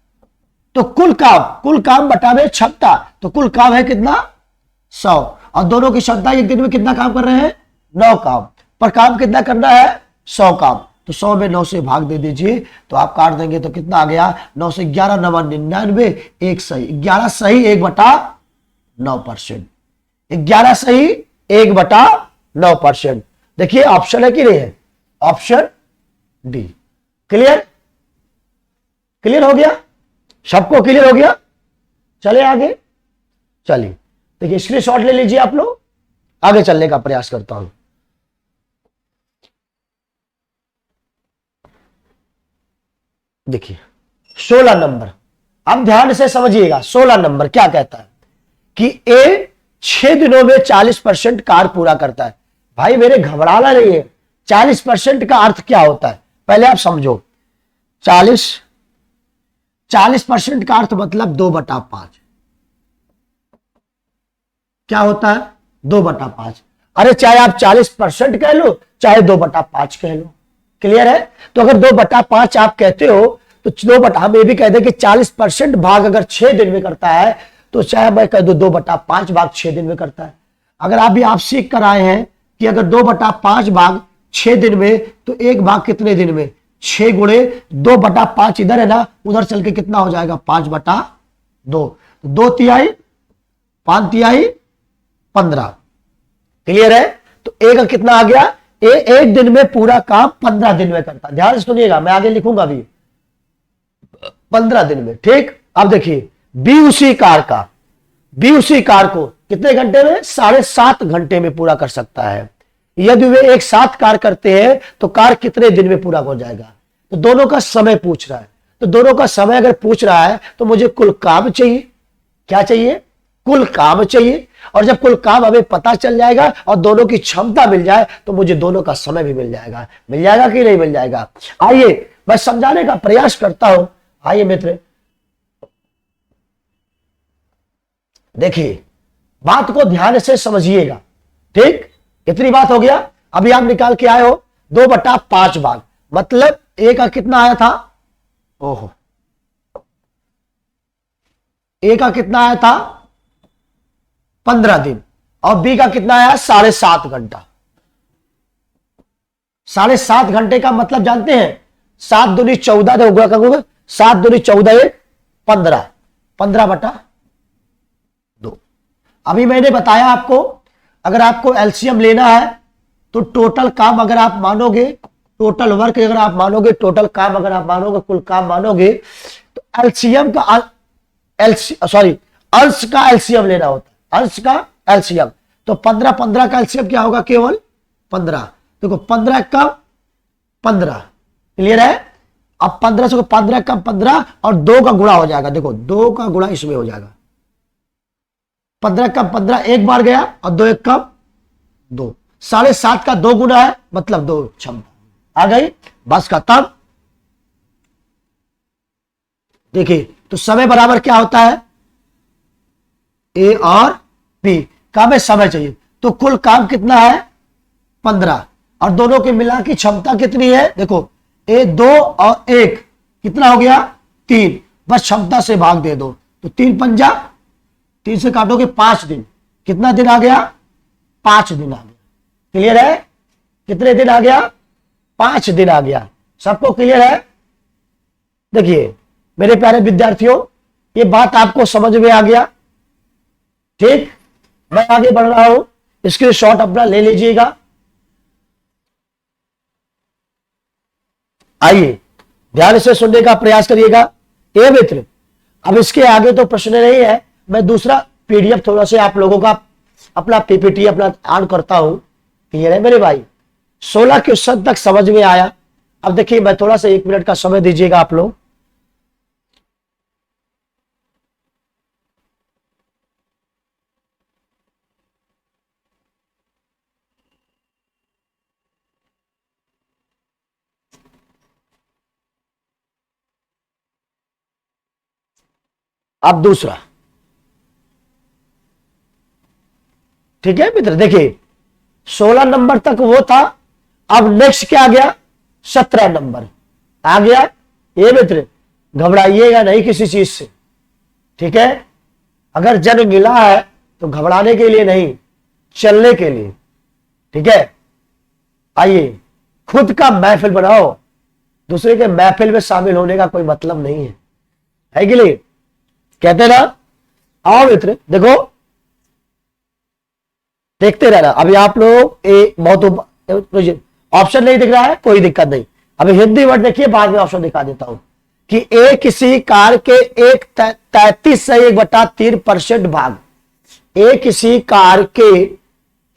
तो कुल काम बटावे क्षमता, तो कुल काम है कितना, 100, और दोनों की क्षमता एक दिन में कितना काम कर रहे हैं, 9 काम, पर काम कितना करना है, 100 काम, तो 100 में 9 से भाग दे दीजिए, तो आप काट देंगे तो कितना आ गया, 9 से 11 9 99, 1 सही, 11 सही 1/9%, 11 सही 1/9%। देखिए ऑप्शन है कि नहीं है, ऑप्शन डी। क्लियर, क्लियर हो गया सबको, क्लियर हो गया। चले आगे, चलिए देखिए स्क्रीनशॉट ले लीजिए आप लोग, आगे चलने का प्रयास करता हूं। देखिए 16 नंबर, अब ध्यान से समझिएगा, 16 नंबर क्या कहता है कि ए 6 दिनों में 40% कार्य पूरा करता है। भाई मेरे घबराना नहीं है, 40% का अर्थ क्या होता है पहले आप समझो। 40% का अर्थ मतलब 2/5, क्या होता है, 2/5। अरे चाहे आप 40% कह लो चाहे 2/5 कह लो, क्लियर है। तो अगर 2/5 आप कहते हो तो 2/, हम ये भी कहते हैं कि 40% भाग अगर 6 दिन में करता है तो चाहे मैं कह दो 2/5 भाग 6 दिन में करता है। अगर आप भी आप सीख कर आए हैं कि अगर 2/5 भाग 6 दिन में तो एक भाग कितने दिन में, 6 गुणे 2/5 इधर है ना, उधर चल के कितना हो जाएगा, 5/2, 2 तिहाई 5 तिहाई 15, क्लियर है। तो ए का कितना आ गया, ए एक दिन में पूरा काम 15 दिन में करता है। ध्यान से सुनिएगा, मैं आगे लिखूंगा भी 15 दिन में, ठीक। अब देखिए बी उसी कार को कितने घंटे में, 7.5 घंटे में पूरा कर सकता है। यदि वे एक साथ कार करते हैं तो कार कितने दिन में पूरा हो जाएगा। तो दोनों का समय पूछ रहा है, तो दोनों का समय अगर पूछ रहा है तो मुझे कुल काम चाहिए, क्या चाहिए, कुल काम चाहिए। और जब कुल काम हमें पता चल जाएगा और दोनों की क्षमता मिल जाए तो मुझे दोनों का समय भी मिल जाएगा कि नहीं मिल जाएगा। आइए मैं समझाने का प्रयास करता हूं। आइए मित्र देखिए, बात को ध्यान से समझिएगा, ठीक। इतनी बात हो गया। अभी आप निकाल के आए हो 2/5 भाग, मतलब ए का कितना आया था, ओहो ए का कितना आया था 15 दिन और बी का कितना आया 7.5 घंटा। 7.5 घंटे का मतलब जानते हैं 7 दूनी 14 होगा, क्या होगा 7 दूनी 14 15, 15/2। अभी मैंने बताया आपको अगर आपको एलसीएम लेना है तो टोटल काम अगर आप मानोगे, टोटल वर्क अगर आप मानोगे, टोटल काम अगर आप मानोगे, कुल काम मानोगे तो एलसीएम का अंश का एलसीएम लेना होता है, अंश का एलसीएम। तो 15 का एलसीएम क्या होगा केवल 15। देखो 15 का 15, क्लियर है। अब 15 से 15 का 15 और 2 का गुणा हो जाएगा, देखो 2 का गुणा इसमें हो जाएगा। 15 का 15 एक बार गया और 2 एक कम 2, 7.5 का 2 गुना है मतलब 2 क्षमता आ गई, बस खत्म। देखिए तो समय बराबर क्या होता है ए और बी, काम है समय चाहिए तो कुल काम कितना है 15 और दोनों के मिला की क्षमता कितनी है, देखो ए 2 और 1 कितना हो गया 3, बस क्षमता से भाग दे दो तो 3 पंजा 3 से काटोगे 5 दिन, कितना दिन आ गया 5 दिन आ गया। क्लियर है, कितने दिन आ गया 5 दिन आ गया। सबको क्लियर है। देखिए मेरे प्यारे विद्यार्थियों ये बात आपको समझ में आ गया, ठीक। मैं आगे बढ़ रहा हूं, स्क्रीनशॉट अपना ले लीजिएगा। आइए ध्यान से सुनने का प्रयास करिएगा। ए मित्र अब इसके आगे तो प्रश्न नहीं है, मैं दूसरा पीडीएफ थोड़ा से आप लोगों का अपना पीपीटी अपना ऑन करता हूं। क्लियर है मेरे भाई, 16 क्वेश्चन तक समझ में आया। अब देखिए मैं थोड़ा सा 1 मिनट का समय दीजिएगा आप लोग। अब दूसरा, ठीक है मित्र, देखिए 16 नंबर तक वो था, अब नेक्स्ट क्या आ गया 17 नंबर आ गया। ये मित्र घबराइएगा नहीं किसी चीज से, ठीक है। अगर जन्म मिला है तो घबराने के लिए नहीं, चलने के लिए, ठीक है। आइए खुद का महफिल बनाओ, दूसरे के महफिल में शामिल होने का कोई मतलब नहीं है कि नहीं, कहते ना। आओ मित्र देखो देखते रहना। अभी आप लोग बहुत ऑप्शन नहीं दिख रहा है, कोई दिक्कत नहीं। अभी हिंदी वर्ड देखिए, बाद में ऑप्शन दिखा देता हूं कि ए किसी कार के 33.1/3% भाग, ए किसी कार के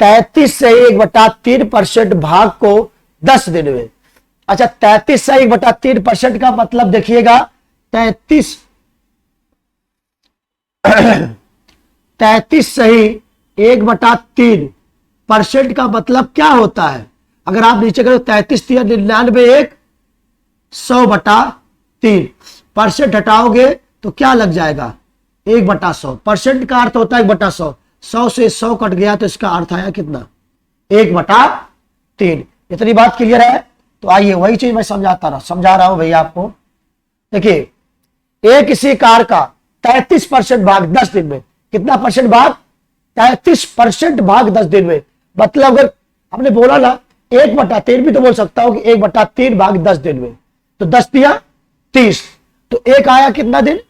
33.1/3% भाग को 10 दिन में। अच्छा 33.1/3% का मतलब देखिएगा 33.1/3% का मतलब क्या होता है। अगर आप नीचे करो 33×399 100/3% हटाओगे तो क्या लग जाएगा 1/100। परसेंट का अर्थ होता है 1/100, 100 से 100 कट गया तो इसका अर्थ आया कितना 1/3। इतनी बात क्लियर है। तो आइए वही चीज मैं समझा रहा हूं भैया आपको। देखिए ए किसी कार का 33% भाग 10 दिन में, कितना परसेंट भाग 33% भाग 10 दिन में, मतलब अगर हमने बोला ना 1/3 भी तो बोल सकता हूं कि 1/3 भाग 10 दिन में, तो 10 दिया 30, तो एक आया कितना दिन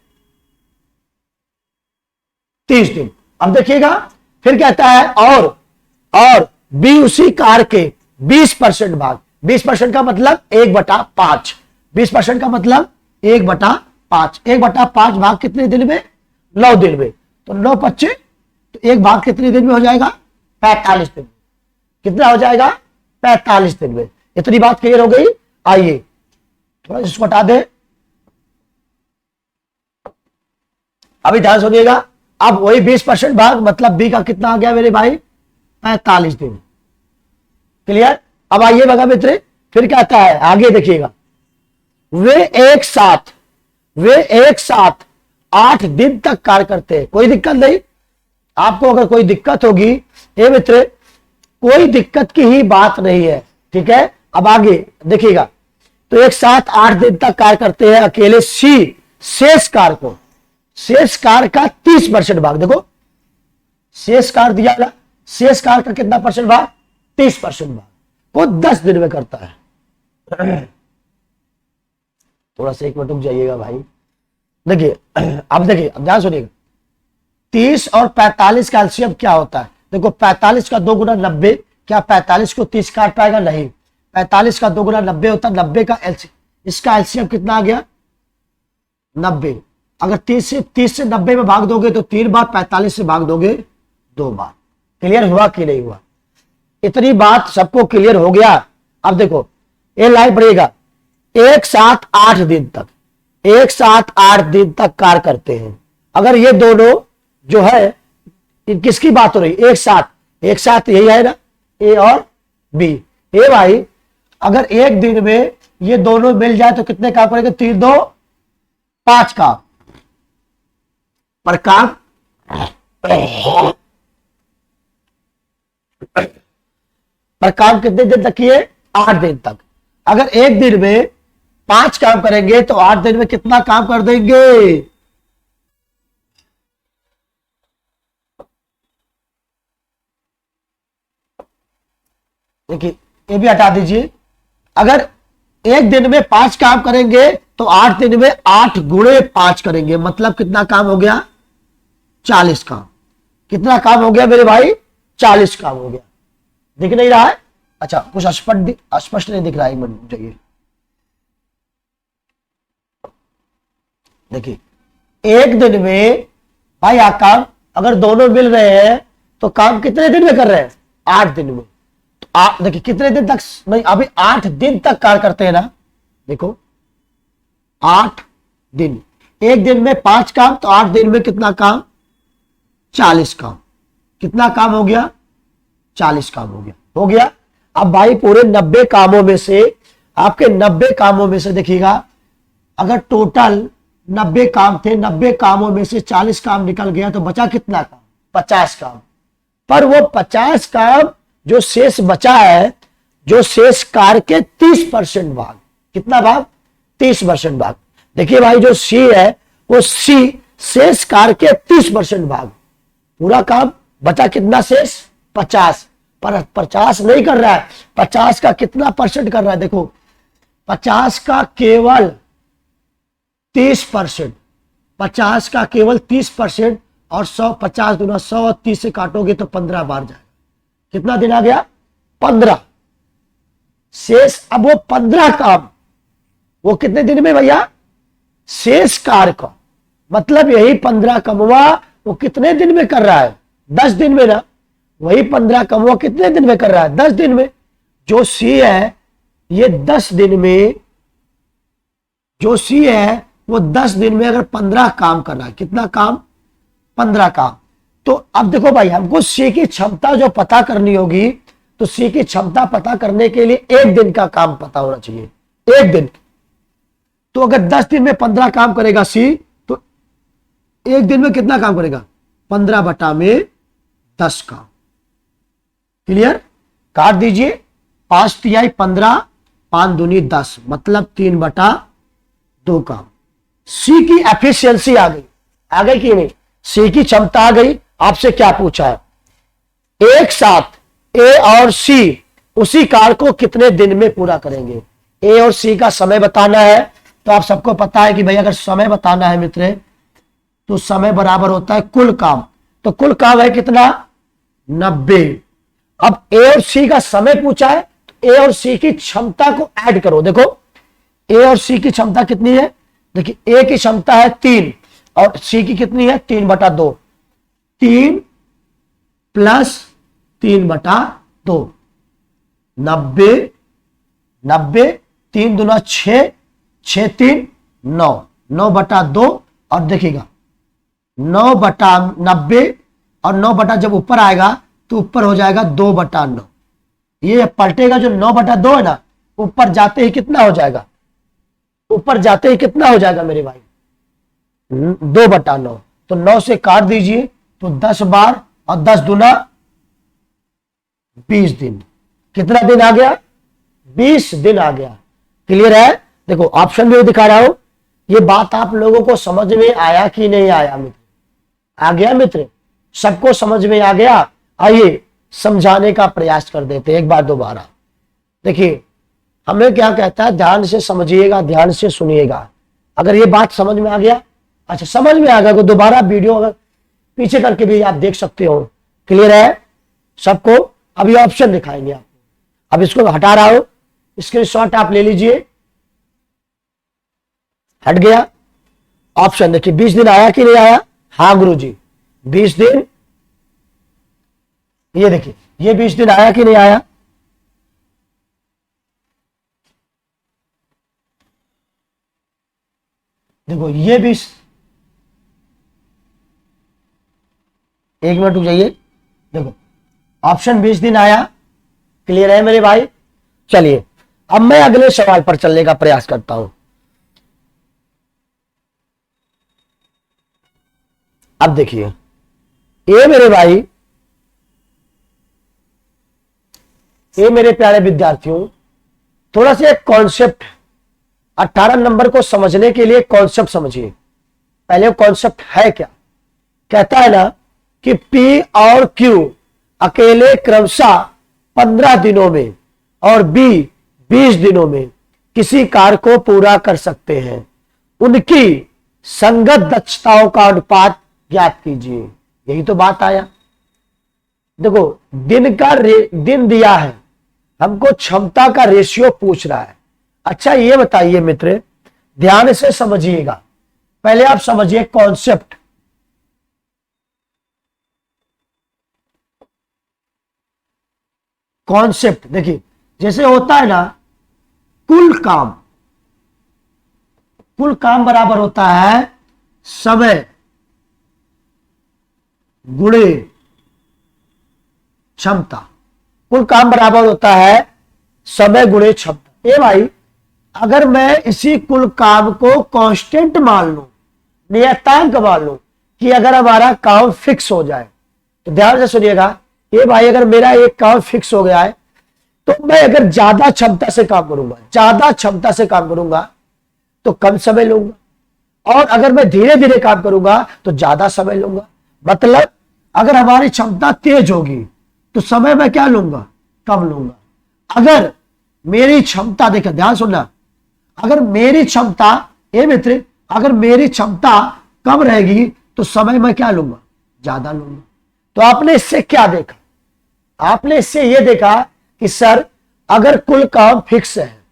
30 दिन। अब देखिएगा फिर कहता है और बी उसी कार के 20% भाग, 20% का मतलब 1/5, 20% का मतलब 1/5, 1/5 भाग कितने दिन में 9 दिन में, तो 9 25 तो एक भाग कितने दिन में हो जाएगा 45 दिन। कितना हो जाएगा 45 दिन में। इतनी बात क्लियर हो गई। आइए थोड़ा इसको हटा दे, अभी ध्यान सुनिएगा। अब वही 20% भाग मतलब बी का कितना आ गया मेरे भाई 45 दिन। क्लियर। अब आइए बगा मित्र फिर कहता है आगे देखिएगा, वे एक साथ 8 दिन तक कार्य करते हैं। कोई दिक्कत नहीं आपको, अगर कोई दिक्कत होगी ये मित्र कोई दिक्कत की ही बात नहीं है, ठीक है। अब आगे देखिएगा, तो एक साथ 8 दिन तक कार्य करते हैं अकेले सी शेष कार्य को, शेष कार्य का 30% भाग, देखो शेष कार्य दिया ना, शेष कार्य का कितना परसेंट भाग, 30% भाग, वो 10 दिन में करता है। थोड़ा सा 1 मिनट रुक जाइएगा भाई। देखिए अब देखिए, अब ध्यान सुनिएगा, 30 और 45 का एलसीएम क्या होता है। देखो 45 का 2 गुना 90, क्या 45 को 30 काट पाएगा, नहीं। 45 का 2 गुना 90 होता है, 90 का एलसीएम, इसका एलसीएम कितना आ गया, 90। अगर 30 से 90 में भाग दोगे तो 3 बार, 45 से भाग दोगे 2 बार। क्लियर हुआ कि नहीं हुआ, इतनी बात सबको क्लियर हो गया। अब देखो ये लाइन बढ़ेगा, एक साथ 8 दिन तक, एक साथ 8 दिन तक कार्य करते हैं। अगर ये दोनों जो है, किसकी बात हो रही, एक साथ यही है ना, ए और बी। ए भाई अगर एक दिन में ये दोनों मिल जाए तो कितने काम करेंगे, 3 2 5 काम, पर काम कितने दिन तक किए, 8 दिन तक। अगर एक दिन में 5 काम करेंगे तो 8 दिन में कितना काम कर देंगे, देखिए ये भी हटा दीजिए। अगर एक दिन में 5 काम करेंगे तो 8 दिन में 8 गुणे 5 करेंगे, मतलब कितना काम हो गया, 40 काम। कितना काम हो गया मेरे भाई, 40 काम हो गया। दिख नहीं रहा है, अच्छा कुछ स्पष्ट नहीं दिख रहा है, मुझे देखिए एक दिन में भाई काम अगर दोनों मिल रहे हैं तो काम कितने दिन में कर रहे हैं, 8 दिन में। तो देखिए कितने दिन तक, नहीं अभी 8 दिन तक कार्य करते हैं ना, देखो 8 दिन, एक दिन में 5 काम तो 8 दिन में कितना काम, 40 काम। कितना काम हो गया, 40 काम हो गया। अब भाई पूरे 90 कामों में से, आपके 90 कामों में से देखिएगा, अगर टोटल 90 काम थे, 90 कामों में से 40 काम निकल गया तो बचा कितना काम, 50 काम। पर वो 50 काम जो शेष बचा है, जो शेष कार्य के 30% भाग, कितना भाग, 30% भाग। देखिए भाई जो सी है वो सी शेष कार्य के 30% भाग, पूरा काम बचा कितना शेष, 50। पर 50 नहीं कर रहा है, 50 का कितना परसेंट कर रहा है, देखो 50 का केवल 30%, 50 का केवल 30%, और 100, 50 गुना 100 और 30 से काटोगे तो 15 बार जाएगा। कितना दिन आ गया, 15 शेष। अब वो 15 काम वो कितने दिन में भैया, शेष कार्य का मतलब यही 15 कमवा वो कितने दिन में कर रहा है, 10 दिन में ना। वही 15 कमवा कितने दिन में कर रहा है, 10 दिन में। जो सी है ये 10 दिन में, जो सी है वो 10 दिन में अगर 15 काम कर रहा है, कितना काम, 15 काम। तो अब देखो भाई हमको सी की क्षमता जो पता करनी होगी, तो सी की क्षमता पता करने के लिए 1 दिन का काम पता होना चाहिए, 1 दिन। तो अगर 10 दिन में 15 काम करेगा सी, तो 1 दिन में कितना काम करेगा, 15 बटा में 10 काम। क्लियर, काट दीजिए, 5 तिहाई 15, 5 दूनी 10, मतलब 3 बटा 2 काम। सी की एफिशिएंसी आ गई कि नहीं, सी की क्षमता आ गई। आपसे क्या पूछा है, एक साथ ए और सी उसी कार्य को कितने दिन में पूरा करेंगे। ए और सी का समय बताना है, तो आप सबको पता है कि भाई अगर समय बताना है मित्र, तो समय बराबर होता है कुल काम। तो कुल काम है कितना, 90। अब ए और सी का समय पूछा है, तो ए और सी की क्षमता को ऐड करो। देखो ए और सी की क्षमता कितनी है, देखिए ए की क्षमता है 3 और सी की कितनी है, 3 बटा 2, 3 प्लस 3 बटा 2, 90, 90, 3 दूना 6, 6 3 9, 9 बटा 2, और देखिएगा 9 बटा 90, और 9 बटा जब ऊपर आएगा तो ऊपर हो जाएगा 2 बटा 9। ये पलटेगा, जो 9 बटा 2 है ना, ऊपर जाते ही कितना हो जाएगा, ऊपर जाते ही कितना हो जाएगा मेरे भाई, 2 बटा 9। तो 9 से काट दीजिए तो 10 बार, और 10 दूना 20 दिन। कितना दिन आ गया, 20 दिन आ गया। क्लियर है, देखो ऑप्शन में दिखा रहा हूं, ये बात आप लोगों को समझ में आया कि नहीं आया मित्र? आ गया मित्र? सबको समझ में आ गया? आइए समझाने का प्रयास कर देते एक बार दोबारा। देखिए हमें क्या कहता है, ध्यान से समझिएगा, ध्यान से सुनिएगा। अगर ये बात समझ में आ गया, अच्छा समझ में आ गया तो दोबारा वीडियो अगर पीछे करके भी आप देख सकते हो। क्लियर है सबको? अभी ऑप्शन दिखाएंगे आपको। अब इसको हटा रहा हूं, स्क्रीनशॉट आप ले लीजिए। हट गया ऑप्शन। देखिए 20 दिन आया कि नहीं आया? हाँ गुरुजी 20 दिन, ये देखिए ये 20 दिन आया कि नहीं आया? देखो ये 20, एक मिनट रुक जाइए। देखो ऑप्शन 20 दिन आया। क्लियर है मेरे भाई? चलिए अब मैं अगले सवाल पर चलने का प्रयास करता हूं। अब देखिए ये मेरे भाई, ये मेरे प्यारे विद्यार्थियों, थोड़ा सा एक कॉन्सेप्ट 18 नंबर को समझने के लिए कॉन्सेप्ट समझिए। पहले कॉन्सेप्ट है क्या? कहता है ना कि P और Q अकेले क्रमशः 15 दिनों में और B 20 दिनों में किसी कार्य को पूरा कर सकते हैं। उनकी संगत दक्षताओं का अनुपात ज्ञात कीजिए। यही तो बात आया। देखो दिन दिया है, हमको क्षमता का रेशियो पूछ रहा है। अच्छा ये बताइए मित्र, ध्यान से समझिएगा। पहले आप समझिए कॉन्सेप्ट। कॉन्सेप्ट देखिए, जैसे होता है ना कुल काम बराबर होता है समय गुणे क्षमता। कुल काम बराबर होता है समय गुणे क्षमता। ए भाई अगर मैं इसी कुल काम को कांस्टेंट मान लूं, नियतांक मान लूं कि अगर हमारा काम फिक्स हो जाए, तो ध्यान से सुनिएगा। ये भाई अगर मेरा एक काम फिक्स हो गया है तो मैं अगर ज्यादा क्षमता से काम करूंगा तो कम समय लूंगा, और अगर मैं धीरे धीरे काम करूंगा तो ज्यादा समय लूंगा। मतलब अगर हमारी क्षमता तेज होगी तो समय मैं क्या लूंगा? कम लूंगा। अगर मेरी क्षमता, देखिए ध्यान सुनना, अगर मेरी क्षमता, ये मित्र, अगर मेरी क्षमता कम रहेगी तो समय मैं क्या लूंगा? ज्यादा लूंगा। तो आपने इससे क्या देखा? आपने इससे यह देखा कि सर अगर कुल काम फिक्स है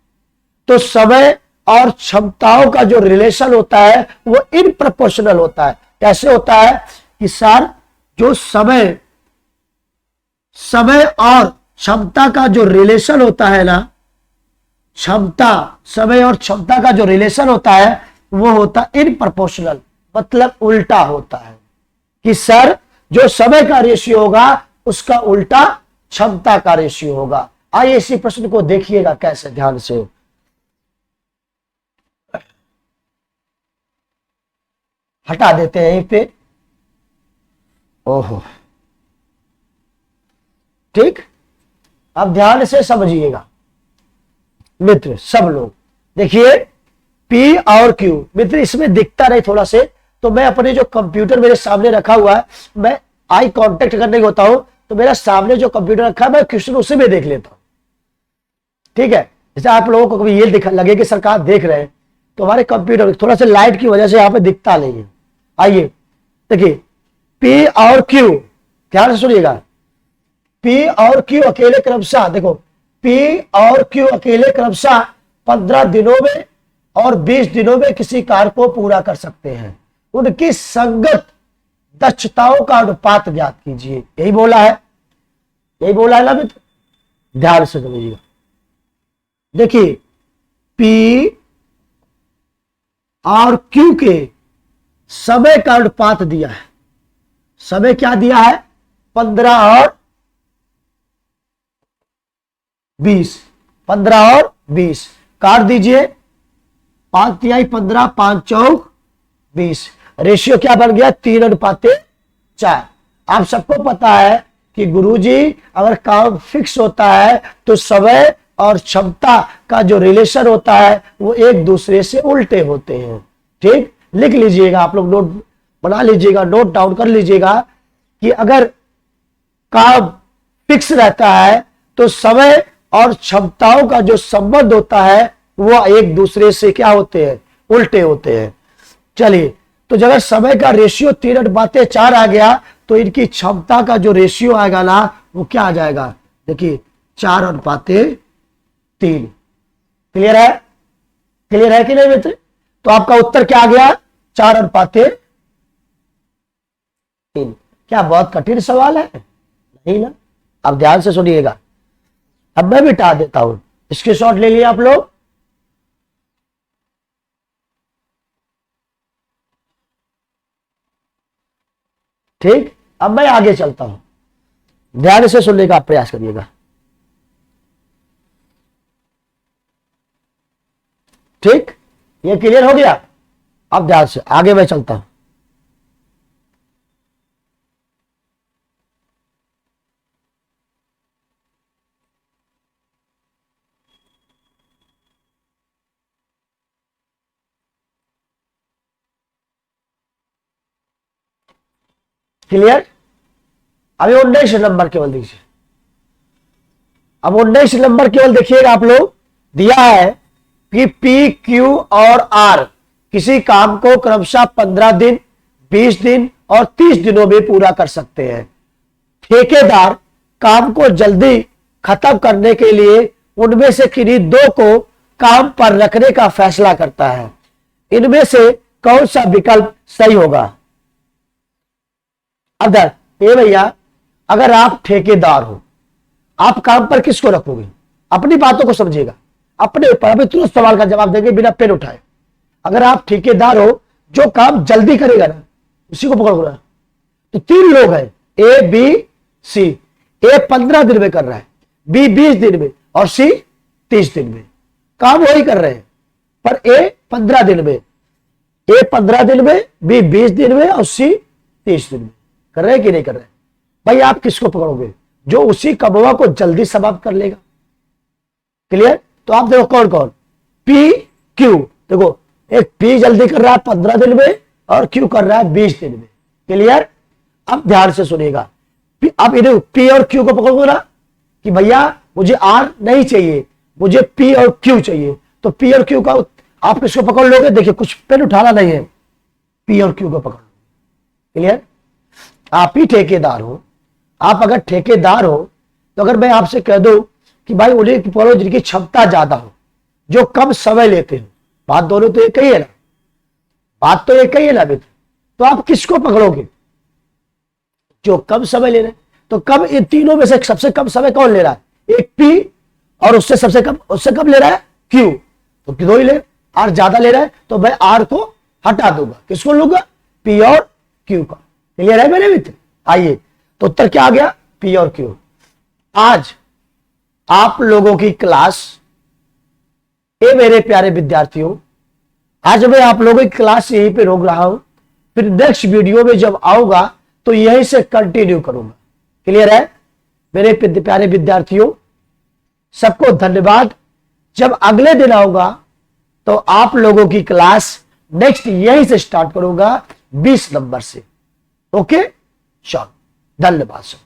तो समय और क्षमताओं का जो रिलेशन होता है वो इन प्रोपोर्शनल होता है। कैसे होता है कि सर जो समय और क्षमता का जो रिलेशन होता है ना, समय और क्षमता का जो रिलेशन होता है वो होता है इन प्रोपोर्शनल, मतलब उल्टा होता है कि सर जो समय का रेशियो होगा उसका उल्टा क्षमता का रेशियो होगा। आइए इसी प्रश्न को देखिएगा कैसे, ध्यान से। हटा देते हैं यहीं पे। ओहो ठीक, अब ध्यान से समझिएगा मित्र सब लोग। देखिए P और Q मित्र इसमें दिखता नहीं थोड़ा से, तो मैं अपने जो कंप्यूटर मेरे सामने रखा हुआ है, मैं आई कांटेक्ट करने को होता हूं तो मेरा सामने जो कंप्यूटर रखा है मैं क्वेश्चन उसी में देख लेता हूं। ठीक है, जैसे आप लोगों को कभी ये लगे कि सरकार देख रहे हैं तो हमारे कंप्यूटर थोड़ा सा लाइट की वजह से यहां पे दिखता नहीं है। आइए देखिए P और Q, ध्यान से सुनिएगा। P और Q अकेले क्रमशः, देखो P और Q अकेले क्रमशः 15 दिनों में और 20 दिनों में किसी कार्य को पूरा कर सकते हैं। उनकी संगत दक्षताओं का अनुपात ज्ञात कीजिए। यही बोला है ना मित्र, ध्यान से समझिएगा। देखिए P और Q के समय का अनुपात दिया है। समय क्या दिया है? 15 और 20, 15 और 20 काट दीजिए। 5 तिहाई 15, 5 चौक 20। रेशियो क्या बन गया? 3:4। आप सबको पता है कि गुरुजी अगर काम फिक्स होता है तो समय और क्षमता का जो रिलेशन होता है वो एक दूसरे से उल्टे होते हैं। ठीक, लिख लीजिएगा आप लोग, नोट बना लीजिएगा, नोट डाउन कर लीजिएगा कि अगर काम फिक्स रहता है तो समय और क्षमताओं का जो संबंध होता है वो एक दूसरे से क्या होते हैं, उल्टे होते हैं। चलिए, तो अगर समय का रेशियो 3:4 आ गया तो इनकी क्षमता का जो रेशियो आएगा ना वो क्या आ जाएगा, देखिए 4:3। क्लियर है, क्लियर है कि नहीं मित्र? तो आपका उत्तर क्या आ गया, 4:3। क्या बहुत कठिन सवाल है? नहीं ना। अब ध्यान से सुनिएगा, अब मैं मिटा देता हूं, स्क्रीनशॉट ले लिया आप लोग। ठीक, अब मैं आगे चलता हूं, ध्यान से सुनने का प्रयास करिएगा। ठीक, ये क्लियर हो गया? अब ध्यान से आगे मैं चलता हूं। क्लियर? अभी 19 नंबर केवल दीजिए, अब 19 नंबर केवल देखिएगा आप लोग, दिया है कि पी, क्यू और आर किसी काम को क्रमशः 15 दिन, 20 दिन और 30 दिनों में पूरा कर सकते हैं। ठेकेदार काम को जल्दी खत्म करने के लिए उनमें से किन्हीं दो को काम पर रखने का फैसला करता है। इनमें से कौन सा विकल्प सही होगा? अगर ये भैया, अगर आप ठेकेदार हो, आप काम पर किसको रखोगे? अपनी बातों को समझिएगा, अपने ऊपर। अभी तुरंत सवाल का जवाब देंगे बिना पेन उठाए। अगर आप ठेकेदार हो, जो काम जल्दी करेगा ना उसी को पकड़ो ना। तो 3 लोग हैं, ए, बी, सी। ए 15 दिन में कर रहा है, बी 20 दिन में और सी 30 दिन में। काम वही कर रहे हैं, पर ए 15 दिन में, ए 15 दिन में, बी 20 दिन में और सी 30 दिन में। कर रहे हैं कि नहीं कर रहे? भाई आप किसको पकड़ोगे? जो उसी कमवा को जल्दी समाप्त कर लेगा। क्लियर? तो आप देखो कौन कौन, पी, क्यू। देखो, एक पी जल्दी कर रहा है 15 दिन में और क्यू कर रहा है 20 दिन में। क्लियर? अब ध्यान से सुनिएगा, अब इन्हें पी और क्यू को पकड़ोगे ना कि भैया मुझे आर नहीं चाहिए, मुझे पी और क्यू चाहिए। तो पी और क्यू का आप किसको पकड़ लोगे? देखिए, कुछ पेन उठाना नहीं है, पी और क्यू को पकड़ लो। क्लियर? आप ही ठेकेदार हो। आप अगर ठेकेदार हो तो अगर मैं आपसे कह दूं कि भाई उन्हें पकड़ो जिनकी क्षमता ज्यादा हो, जो कम समय लेते हो, बात दोनों तो एक ही है ना, बात तो एक ही है ना मित्र। तो आप किसको पकड़ोगे? जो कम समय ले रहे हैं। तो कम, इन तीनों में से सबसे कम समय कौन ले रहा है? एक पी, और उससे सबसे कम, उससे कम ले रहा है क्यू। तो दो ही ले, आर ज्यादा ले रहा है तो मैं आर को हटा दूंगा। किसको लूंगा? पी और क्यू का। क्लियर है मेरे मित्र? आइए, तो उत्तर क्या आ गया? पी और क्यू। आज आप लोगों की क्लास, ये मेरे प्यारे विद्यार्थियों, आज मैं आप लोगों की क्लास यहीं पे रोक रहा हूं। फिर नेक्स्ट वीडियो में जब आऊंगा तो यहीं से कंटिन्यू करूंगा। क्लियर है मेरे प्यारे विद्यार्थियों? सबको धन्यवाद। जब अगले दिन आऊंगा तो आप लोगों की क्लास नेक्स्ट यहीं से स्टार्ट करूंगा 20 नंबर से। ओके, चलो, धन्यवाद सर।